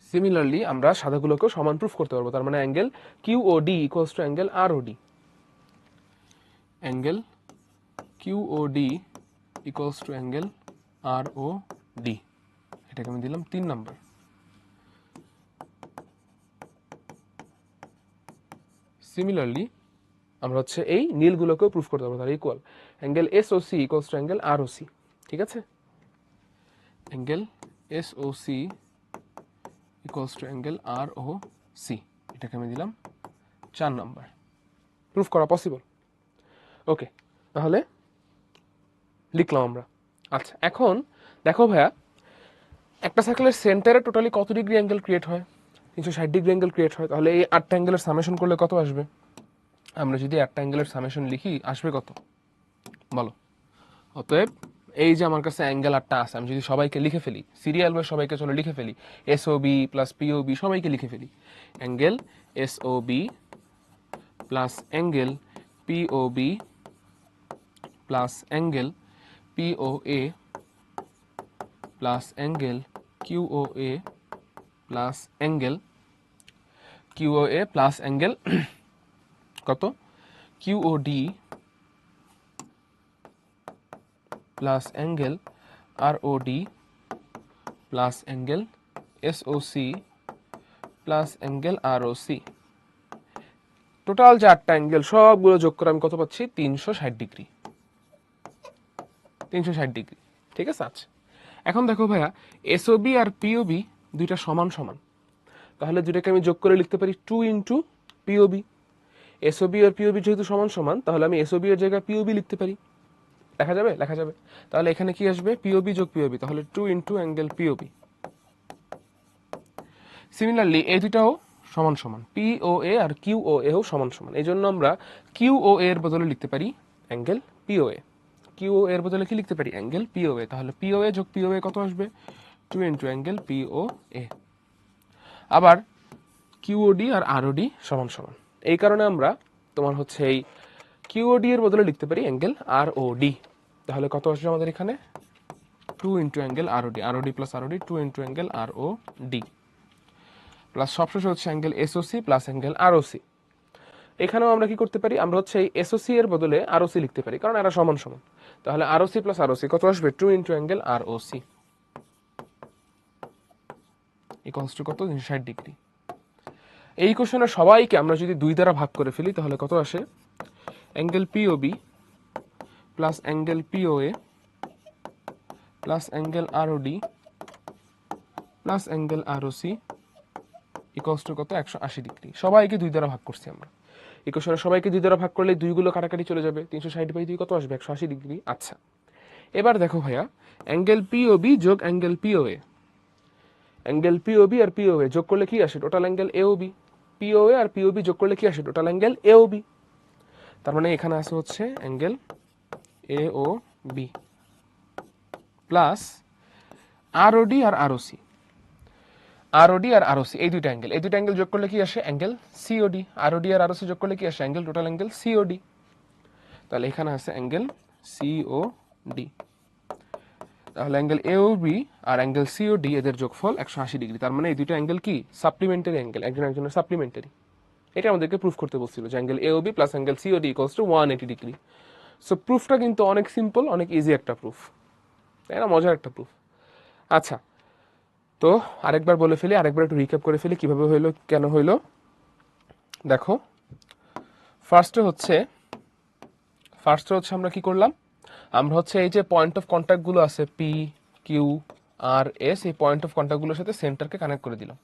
সিমিলারলি আমরা সাদাগুলোকেও সমান প্রুফ করতে পারবো, তার মানে angle QOD equals to angle ROD, angle QOD equals to angle ROD. এটাকে আমি দিলাম 3 নাম্বার। সিমিলারলি আমরা হচ্ছে এই নীলগুলোকেও প্রুফ করতে পারবো, তারা equal. Angle SOC equals to angle ROC. ঠিক আছে, angle SOC equals to angle ROC. এটাকে আমি দিলাম 4 নাম্বার। প্রুফ করা পসিবল। ওকে, তাহলে লিখলাম আমরা। আচ্ছা, এখন দেখো ভাইয়া, একটা সার্কেলের সেন্টারে টোটালি কত ডিগ্রি অ্যাঙ্গেল ক্রিয়েট হয়? 360 ডিগ্রি অ্যাঙ্গেল ক্রিয়েট হয়। তাহলে এই 8টা অ্যাঙ্গেলের সামেশন করলে কত আসবে? আমরা যদি 8টা অ্যাঙ্গেলের সামেশন লিখি আসবে কত বলো? অতএব এই যে আমার কাছে অ্যাঙ্গেল 8টা আছে, আমি যদি সবাইকে লিখে ফেলি সিরিয়াল বাই, সবাইকে চলো লিখে ফেলি, এসওবি প্লাস পিওবি সবাইকে লিখে ফেলি। Angle SOB plus angle POB plus angle POA plus angle QOA plus angle QOA plus angle কত QOD plus angle ROD plus angle SOC plus angle ROC. Total যে 8টা অ্যাঙ্গেল সবগুলো যোগ করে আমি কত পাচ্ছি? 360 ডিগ্রি, 360 ডিগ্রি। ঠিক আছে। আচ্ছা, এখন দেখো ভাইয়া, এসওবি আর পিওবি দুইটা সমান সমান, তাহলে দুইটাকে আমি যোগ করে লিখতে পারি 2 ইন্টু পিওবি। এসওবি আর পিওবি যেহেতু সমান সমান, তাহলে আমি এসওবি এর জায়গায় পিওবি লিখতে পারি। লেখা যাবে? লেখা যাবে। তাহলে এখানে কি আসবে? পিওবি যোগ পিওবি, তাহলে 2 ইন্টু অ্যাঙ্গেল পিওবি। সিমিলারলি এই দুটাও সমান সমান, পিওএ আর কিউওএও সমান সমান, এই জন্য আমরা কিউওএ এর বদলে লিখতে পারি অ্যাঙ্গেল পিওএ। কিউওএ এর বদলে কি লিখতে পারি? Angle POA. তাহলে পিওএ যোগ পিওএ কত আসবে? 2 ইন্টু অ্যাঙ্গেল পিওএ। আবার কিউওডি আর আরওডি সমান সমান, এই কারণে আমরা তোমার হচ্ছে এই কিউওডি এর বদলে লিখতে পারি অ্যাঙ্গেল আরওডি। তাহলে কত আসবে আমাদের এখানে? 2 into angle ROD, ROD plus ROD, 2 into angle ROD plus সবশেষে হচ্ছে angle SOC plus angle ROC. এখানেও আমরা কি করতে পারি? আমরা হচ্ছে এই এসওসি এর বদলে আরওসি লিখতে পারি, কারণ এরা সমান সমান। তাহলে আরওসি প্লাস আরওসি কত আসবে 2 into angle ROC equals to কত 360 ডিগ্রি। এই কোশ্চেনের সবাইকে আমরা যদি 2 দ্বারা ভাগ করে ফেলি তাহলে কত আসে angle POB plus angle POA plus angle ROD plus angle ROC equals to কত 180 ডিগ্রি। সবাইকে 2 দ্বারা ভাগ করছি আমরা। ইকুয়েশনে সবাইকে 2 দ্বারা ভাগ করলে 2 গুলো কাটাকাটি চলে যাবে, 360/2 কত আসবে 180 ডিগ্রি। আচ্ছা এবার দেখো ভাইয়া অ্যাঙ্গেল পিওবি যোগ অ্যাঙ্গেল পিওএ, অ্যাঙ্গেল পিওবি আর পিওএ যোগ করলে কি আসে টোটাল অ্যাঙ্গেল এওবি, পিওএ আর পিওবি যোগ করলে কি আসে টোটাল অ্যাঙ্গেল এওবি। তার মানে এখানে আছে হচ্ছে অ্যাঙ্গেল এওবি প্লাস আরওডি আর আরওসি, আরওডি আর আরওসি এই দুইটা অ্যাঙ্গেল যোগ করলে কি আসে অ্যাঙ্গেল সিওডি, আরওডি আর আরওসি যোগ করলে কি আসে অ্যাঙ্গেল টোটাল অ্যাঙ্গেল সিওডি। তাহলে এখানে আছে অ্যাঙ্গেল সিওডি। তাহলে অ্যাঙ্গেল এওবি আর অ্যাঙ্গেল সিওডি এদের যোগফল 180 ডিগ্রি। তার মানে এই দুটো অ্যাঙ্গেল কি সাপ্লিমেন্টারি অ্যাঙ্গেল, একজন একজনের সাপ্লিমেন্টারি। এটা আমাদেরকে প্রুফ করতে বলছিল যে angle AOB plus angle COD equals to 180 degree. So প্রুফটা কিন্তু অনেক সিম্পল, অনেক ইজি একটা প্রুফ, তাই না? মজার একটা প্রুফ। আচ্ছা তো আরেকবার বলে ফেলি, আরেকবার একটু রিক্যাপ করে ফেলি কিভাবে হইলো কেন হইলো। দেখো ফার্স্টে হচ্ছে আমরা কি করলাম, আমরা হচ্ছে এই যে পয়েন্ট অফ কন্ট্যাক্টগুলো আছে পি কিউ আর এস, এই পয়েন্ট অফ কন্ট্যাক্টগুলোর সাথে সেন্টারকে কানেক্ট করে দিলাম।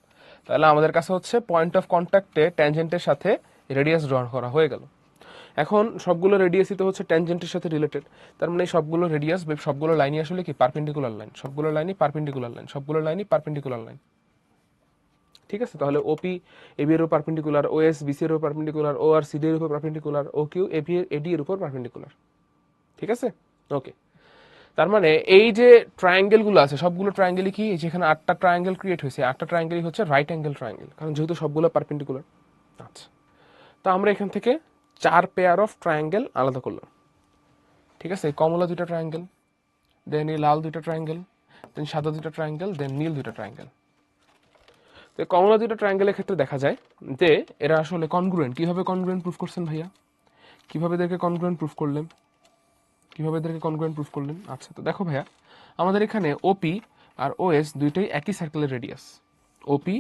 তাহলে আমাদের কাছে হচ্ছে পয়েন্ট অফ কন্ট্যাক্টে ট্যানজেন্টের সাথে রেডিয়াস ড্র করা হয়ে গেল। এখন সবগুলো রেডিয়াসই তো হচ্ছে ট্যানজেন্টের সাথে রিলেটেড, তার মানে সবগুলো রেডিয়াস সবগুলো লাইনই আসলে কি পারপেন্ডিকুলার লাইন, সবগুলো লাইনই পারপেন্ডিকুলার লাইন, সবগুলো লাইনই পারপেন্ডিকুলার লাইন। ঠিক আছে, তাহলে ওপি এবি এর উপর পারপেন্ডিকুলার, ওএস বিসি এর উপর পারপেন্ডিকুলার, ও আর সিডি এর উপর পারপেন্ডিকুলার, ও কিউ এবি এডি এর উপর পারপেন্ডিকুলার। ঠিক আছে ওকে। তার মানে এই যে ট্রায়াঙ্গেল গুলো আছে সবগুলো ট্রায়াঙ্গেলই কি, যেখানে 8টা ট্রায়াঙ্গেল ক্রিয়েট হয়েছে 8টা ট্রায়াঙ্গেলই হচ্ছে রাইট অ্যাঙ্গেল ট্রায়াঙ্গেল, কারণ যেহেতু সবগুলো পারপেন্ডিকুলার। আচ্ছা তো আমরা এখান থেকে 4 পেয়ার অফ ট্রায়াঙ্গেল আলাদা করলাম। ঠিক আছে, কমলা 2টা ট্রায়াঙ্গেল, দেন এই লাল 2টা ট্রায়াঙ্গেল, দেন সাদা 2টা ট্রায়াঙ্গেল, দেন নীল 2টা ট্রায়াঙ্গেল। তো কমলা 2টা ট্রায়াঙ্গেলের ক্ষেত্রে দেখা যায় যে এরা আসলে কনগ্রুয়েন্ট। কিভাবে কনগ্রুয়েন্ট প্রুফ করছেন ভাইয়া, কিভাবে এদেরকে কনগ্রুয়েন্ট প্রুফ করলেন, আচ্ছা তো দেখো ভাইয়া আমাদের এখানে ওপি আর ওএস দুইটাই একই সার্কেলের রেডিয়াস, ওপি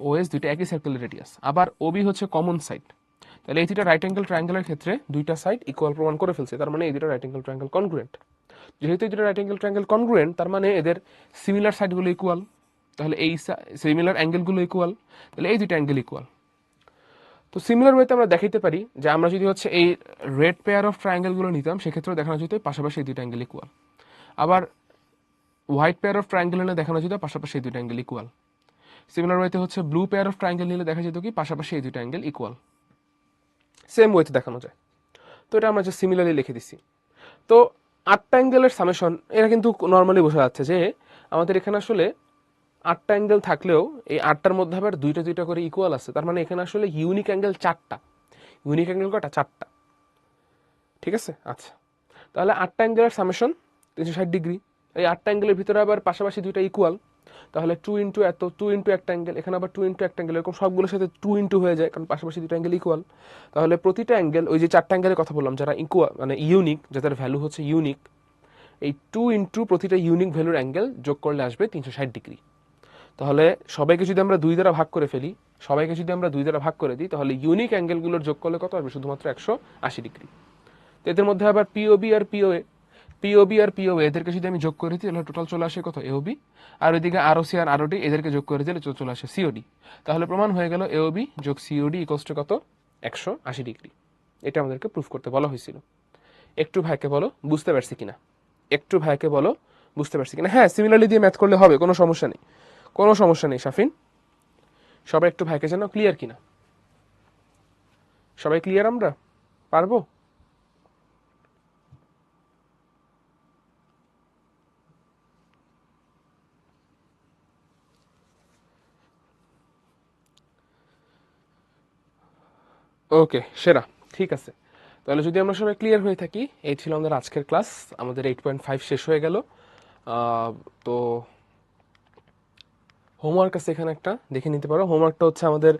ওএস দুইটা একই সার্কেলের রেডিয়াস, আবার ওবি হচ্ছে কমন সাইড। তাহলে এই দুইটা রাইট অ্যাঙ্গেল ট্রায়াঙ্গেলের ক্ষেত্রে দুইটা সাইড ইকুয়াল প্রমাণ করে ফেলছে, তার মানে এই দুইটা রাইট অ্যাঙ্গেল ট্রায়াঙ্গেল কনগ্রুয়েন্ট। যেহেতু এই দুইটা রাইট অ্যাঙ্গেল ট্রায়াঙ্গেল কনগ্রুয়েন্ট তার মানে এদের সিমিলার সাইডগুলো ইকুয়াল, তাহলে এই সিমিলার অ্যাঙ্গেলগুলো ইকুয়াল, তাহলে এই দুইটা অ্যাঙ্গেল ইকুয়াল। তো সিমিলার ওয়েতে আমরা দেখাইতে পারি যে আমরা যদি হচ্ছে এই রেড পেয়ার অফ ট্রায়াঙ্গেলগুলো নিতাম সেক্ষেত্রেও দেখানো যেত পাশাপাশি এই দুইটা অ্যাঙ্গেল ইকুয়াল, আবার হোয়াইট পেয়ার অফ ট্রায়াঙ্গেল নিলে দেখানো যেত পাশাপাশি এই দুইটা অ্যাঙ্গেল ইকুয়াল। সিমিলার ওয়েতে হচ্ছে ব্লু পেয়ার অফ ট্রায়াঙ্গেল নিলে দেখা যেত কি পাশাপাশি এই দুইটা অ্যাঙ্গেল ইকুয়াল, সেম ওয়েতে দেখানো যায়। তো এটা আমরা যে সিমিলারলি লিখে দিছি। তো 8টা অ্যাঙ্গেলের সামেশন এটা কিন্তু নর্মালি বোঝা যাচ্ছে যে আমাদের এখানে আসলে 8টা অ্যাঙ্গেল থাকলেও এই 8টার মধ্যে আবার দুইটা দুইটা করে ইকুয়াল আছে, তার মানে এখানে আসলে ইউনিক অ্যাঙ্গেল 4টা, ইউনিক অ্যাঙ্গেল কটা 4টা। ঠিক আছে আচ্ছা, তাহলে 8টা অ্যাঙ্গেলের সামেশন 360 ডিগ্রি, এই 8টা অ্যাঙ্গেলের ভিতরে আবার পাশাপাশি দুইটা ইকুয়াল, তাহলে 2 ইন্টু এত 2 ইন্টু একটা অ্যাঙ্গেল, এখানে আবার 2 ইন্টু একটা অ্যাঙ্গেল, এরকম সবগুলোর সাথে 2 ইন্টু হয়ে যায় কারণ পাশাপাশি দুটো অ্যাঙ্গেল ইকুয়াল। তাহলে প্রতিটা অ্যাঙ্গেল ওই যে 4টা অ্যাঙ্গেলের কথা বললাম যারা ইকুয়াল মানে ইউনিক, যাদের ভ্যালু হচ্ছে ইউনিক, এই 2 ইন্টু প্রতিটা ইউনিক ভ্যালুর অ্যাঙ্গেল যোগ করলে আসবে 360 ডিগ্রি। তাহলে সবাইকে যদি আমরা 2 দ্বারা ভাগ করে ফেলি, সবাইকে যদি আমরা 2 দ্বারা ভাগ করে দিই তাহলে ইউনিক অ্যাঙ্গেলগুলোর যোগ করলে কত আসবে শুধুমাত্র 180 ডিগ্রি। তো এদের মধ্যে আবার পিওবি আর পিওএ এদেরকে যদি আমি যোগ করে দিই তাহলে টোটাল চলে আসে কত এওবি, আর ওইদিকে আরওসি আর আরওডি এদেরকে যোগ করে দিলে চলে আসে সিওডি। তাহলে প্রমাণ হয়ে গেল এওবি যোগ সিওডি ইকুয়ালস টু কত 180 ডিগ্রি। এটা আমাদেরকে প্রুফ করতে বলা হয়েছিল। একটু ভাইকে বলো বুঝতে পারছি কিনা, হ্যাঁ সিমিলারলি দিয়ে ম্যাথ করলে হবে, কোনো সমস্যা নেই শাফিন। সবাই একটু ভাইকে জানো ক্লিয়ার কিনা, সবাই ক্লিয়ার আমরা পারবো। ওকে সেরা, ঠিক আছে। তাহলে যদি আমরা সবাই ক্লিয়ার হয়ে থাকি, এই ছিল আমাদের আজকের ক্লাস, আমাদের 8.5 শেষ হয়ে গেল। তো হোমওয়ার্ক আছে এখানে একটা, দেখে নিতে পারো। হোমওয়ার্কটা হচ্ছে আমাদের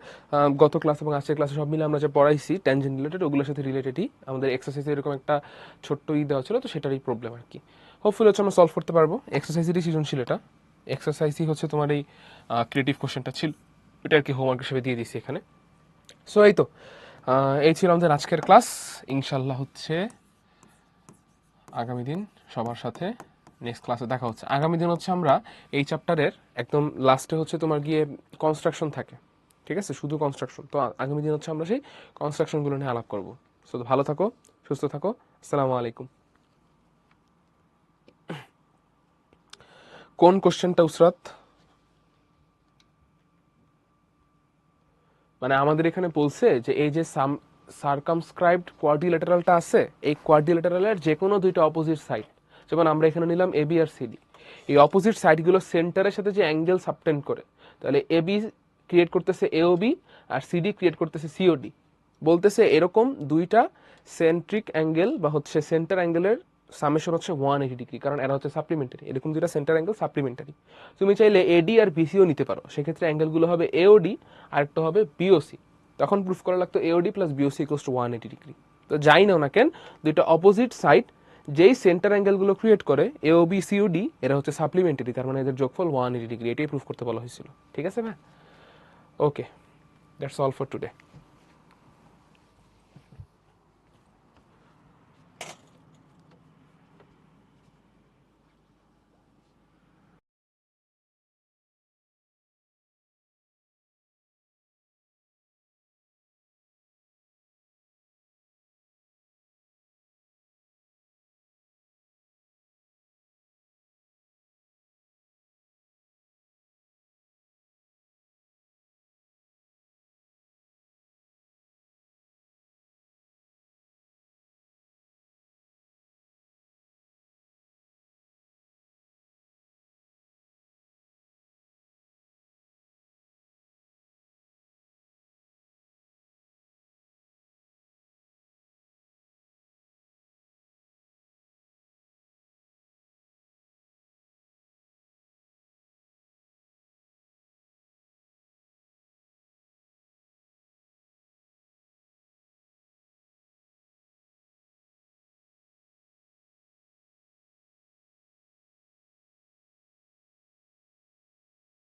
গত ক্লাস এবং আজকের ক্লাসে সব মিলে আমরা যে পড়াইছি ট্যানজেন্ট রিলেটেড, ওগুলোর সাথে রিলেটেডই আমাদের এক্সারসাইজে এরকম একটা ছোট্ট দেওয়া ছিল, তো সেটারই প্রবলেম আর কি। হোপফুলি হচ্ছে আমরা সলভ করতে পারবো। এক্সারসাইজেরই সৃজনশীল এটা, এক্সারসাইজই হচ্ছে তোমার এই ক্রিয়েটিভ কোশ্চেনটা ছিল, এটা আর কি হোমওয়ার্ক হিসেবে দিয়ে দিছি এখানে। সো এই তো এই ছিল আমাদের আজকের ক্লাস। ইনশাল্লাহ হচ্ছে আগামী দিন সবার সাথে নেক্সট ক্লাসে দেখা হচ্ছে। আগামী দিন হচ্ছে আমরা এই চ্যাপ্টারের একদম লাস্টে হচ্ছে তোমার গিয়ে কনস্ট্রাকশন থাকে, ঠিক আছে, শুধু কনস্ট্রাকশন। তো আগামী দিন হচ্ছে আমরা সেই কনস্ট্রাকশনগুলো নিয়ে আলাপ করবো। সো ভালো থাকো, সুস্থ থাকো, আসসালামু আলাইকুম। কোন কোশ্চেনটা উসরাত? মানে আমাদের এখানে বলছে যে এই যে সার্কামস্ক্রাইবড কোয়াড্রিল্যাটারালটা আছে, এই কোয়াড্রিল্যাটারালের যে কোনো দুইটা অপোজিট সাইড, যেমন আমরা এখানে নিলাম এবি আর সিডি, এই অপোজিট সাইডগুলো সেন্টারের সাথে যে অ্যাঙ্গেল সাবটেন্ড করে, তাহলে এবি ক্রিয়েট করতেছে এওবি আর সিডি ক্রিয়েট করতেছে সিওডি। বলতেছে এরকম দুইটা সেন্ট্রিক অ্যাঙ্গেল বা হচ্ছে সেন্টার অ্যাঙ্গেলের সামেশন হচ্ছে 180 ডিগ্রি, কারণ এরা হচ্ছে সাপ্লিমেন্টারি। এরকম দুইটা সেন্টার অ্যাঙ্গেল সাপ্লিমেন্টারি। তুমি চাইলে এডি আর বিসিও নিতে পারো, সেক্ষেত্রে অ্যাঙ্গেলগুলো হবে এওডি আর একটা হবে বিওসি। তখন প্রুফ করা লাগতো AOD plus BOC equals to 180 degree. তো যাই নাও না কেন, দুইটা অপোজিট সাইড যেই সেন্টার অ্যাঙ্গেলগুলো ক্রিয়েট করে এওবি সিওডি, এরা হচ্ছে সাপ্লিমেন্টারি, তার মানে এদের যোগফল 180 ডিগ্রি। এটাই প্রুফ করতে বলা হয়েছিল, ঠিক আছে ভাই? ওকে, দ্যাটস অল ফর টুডে।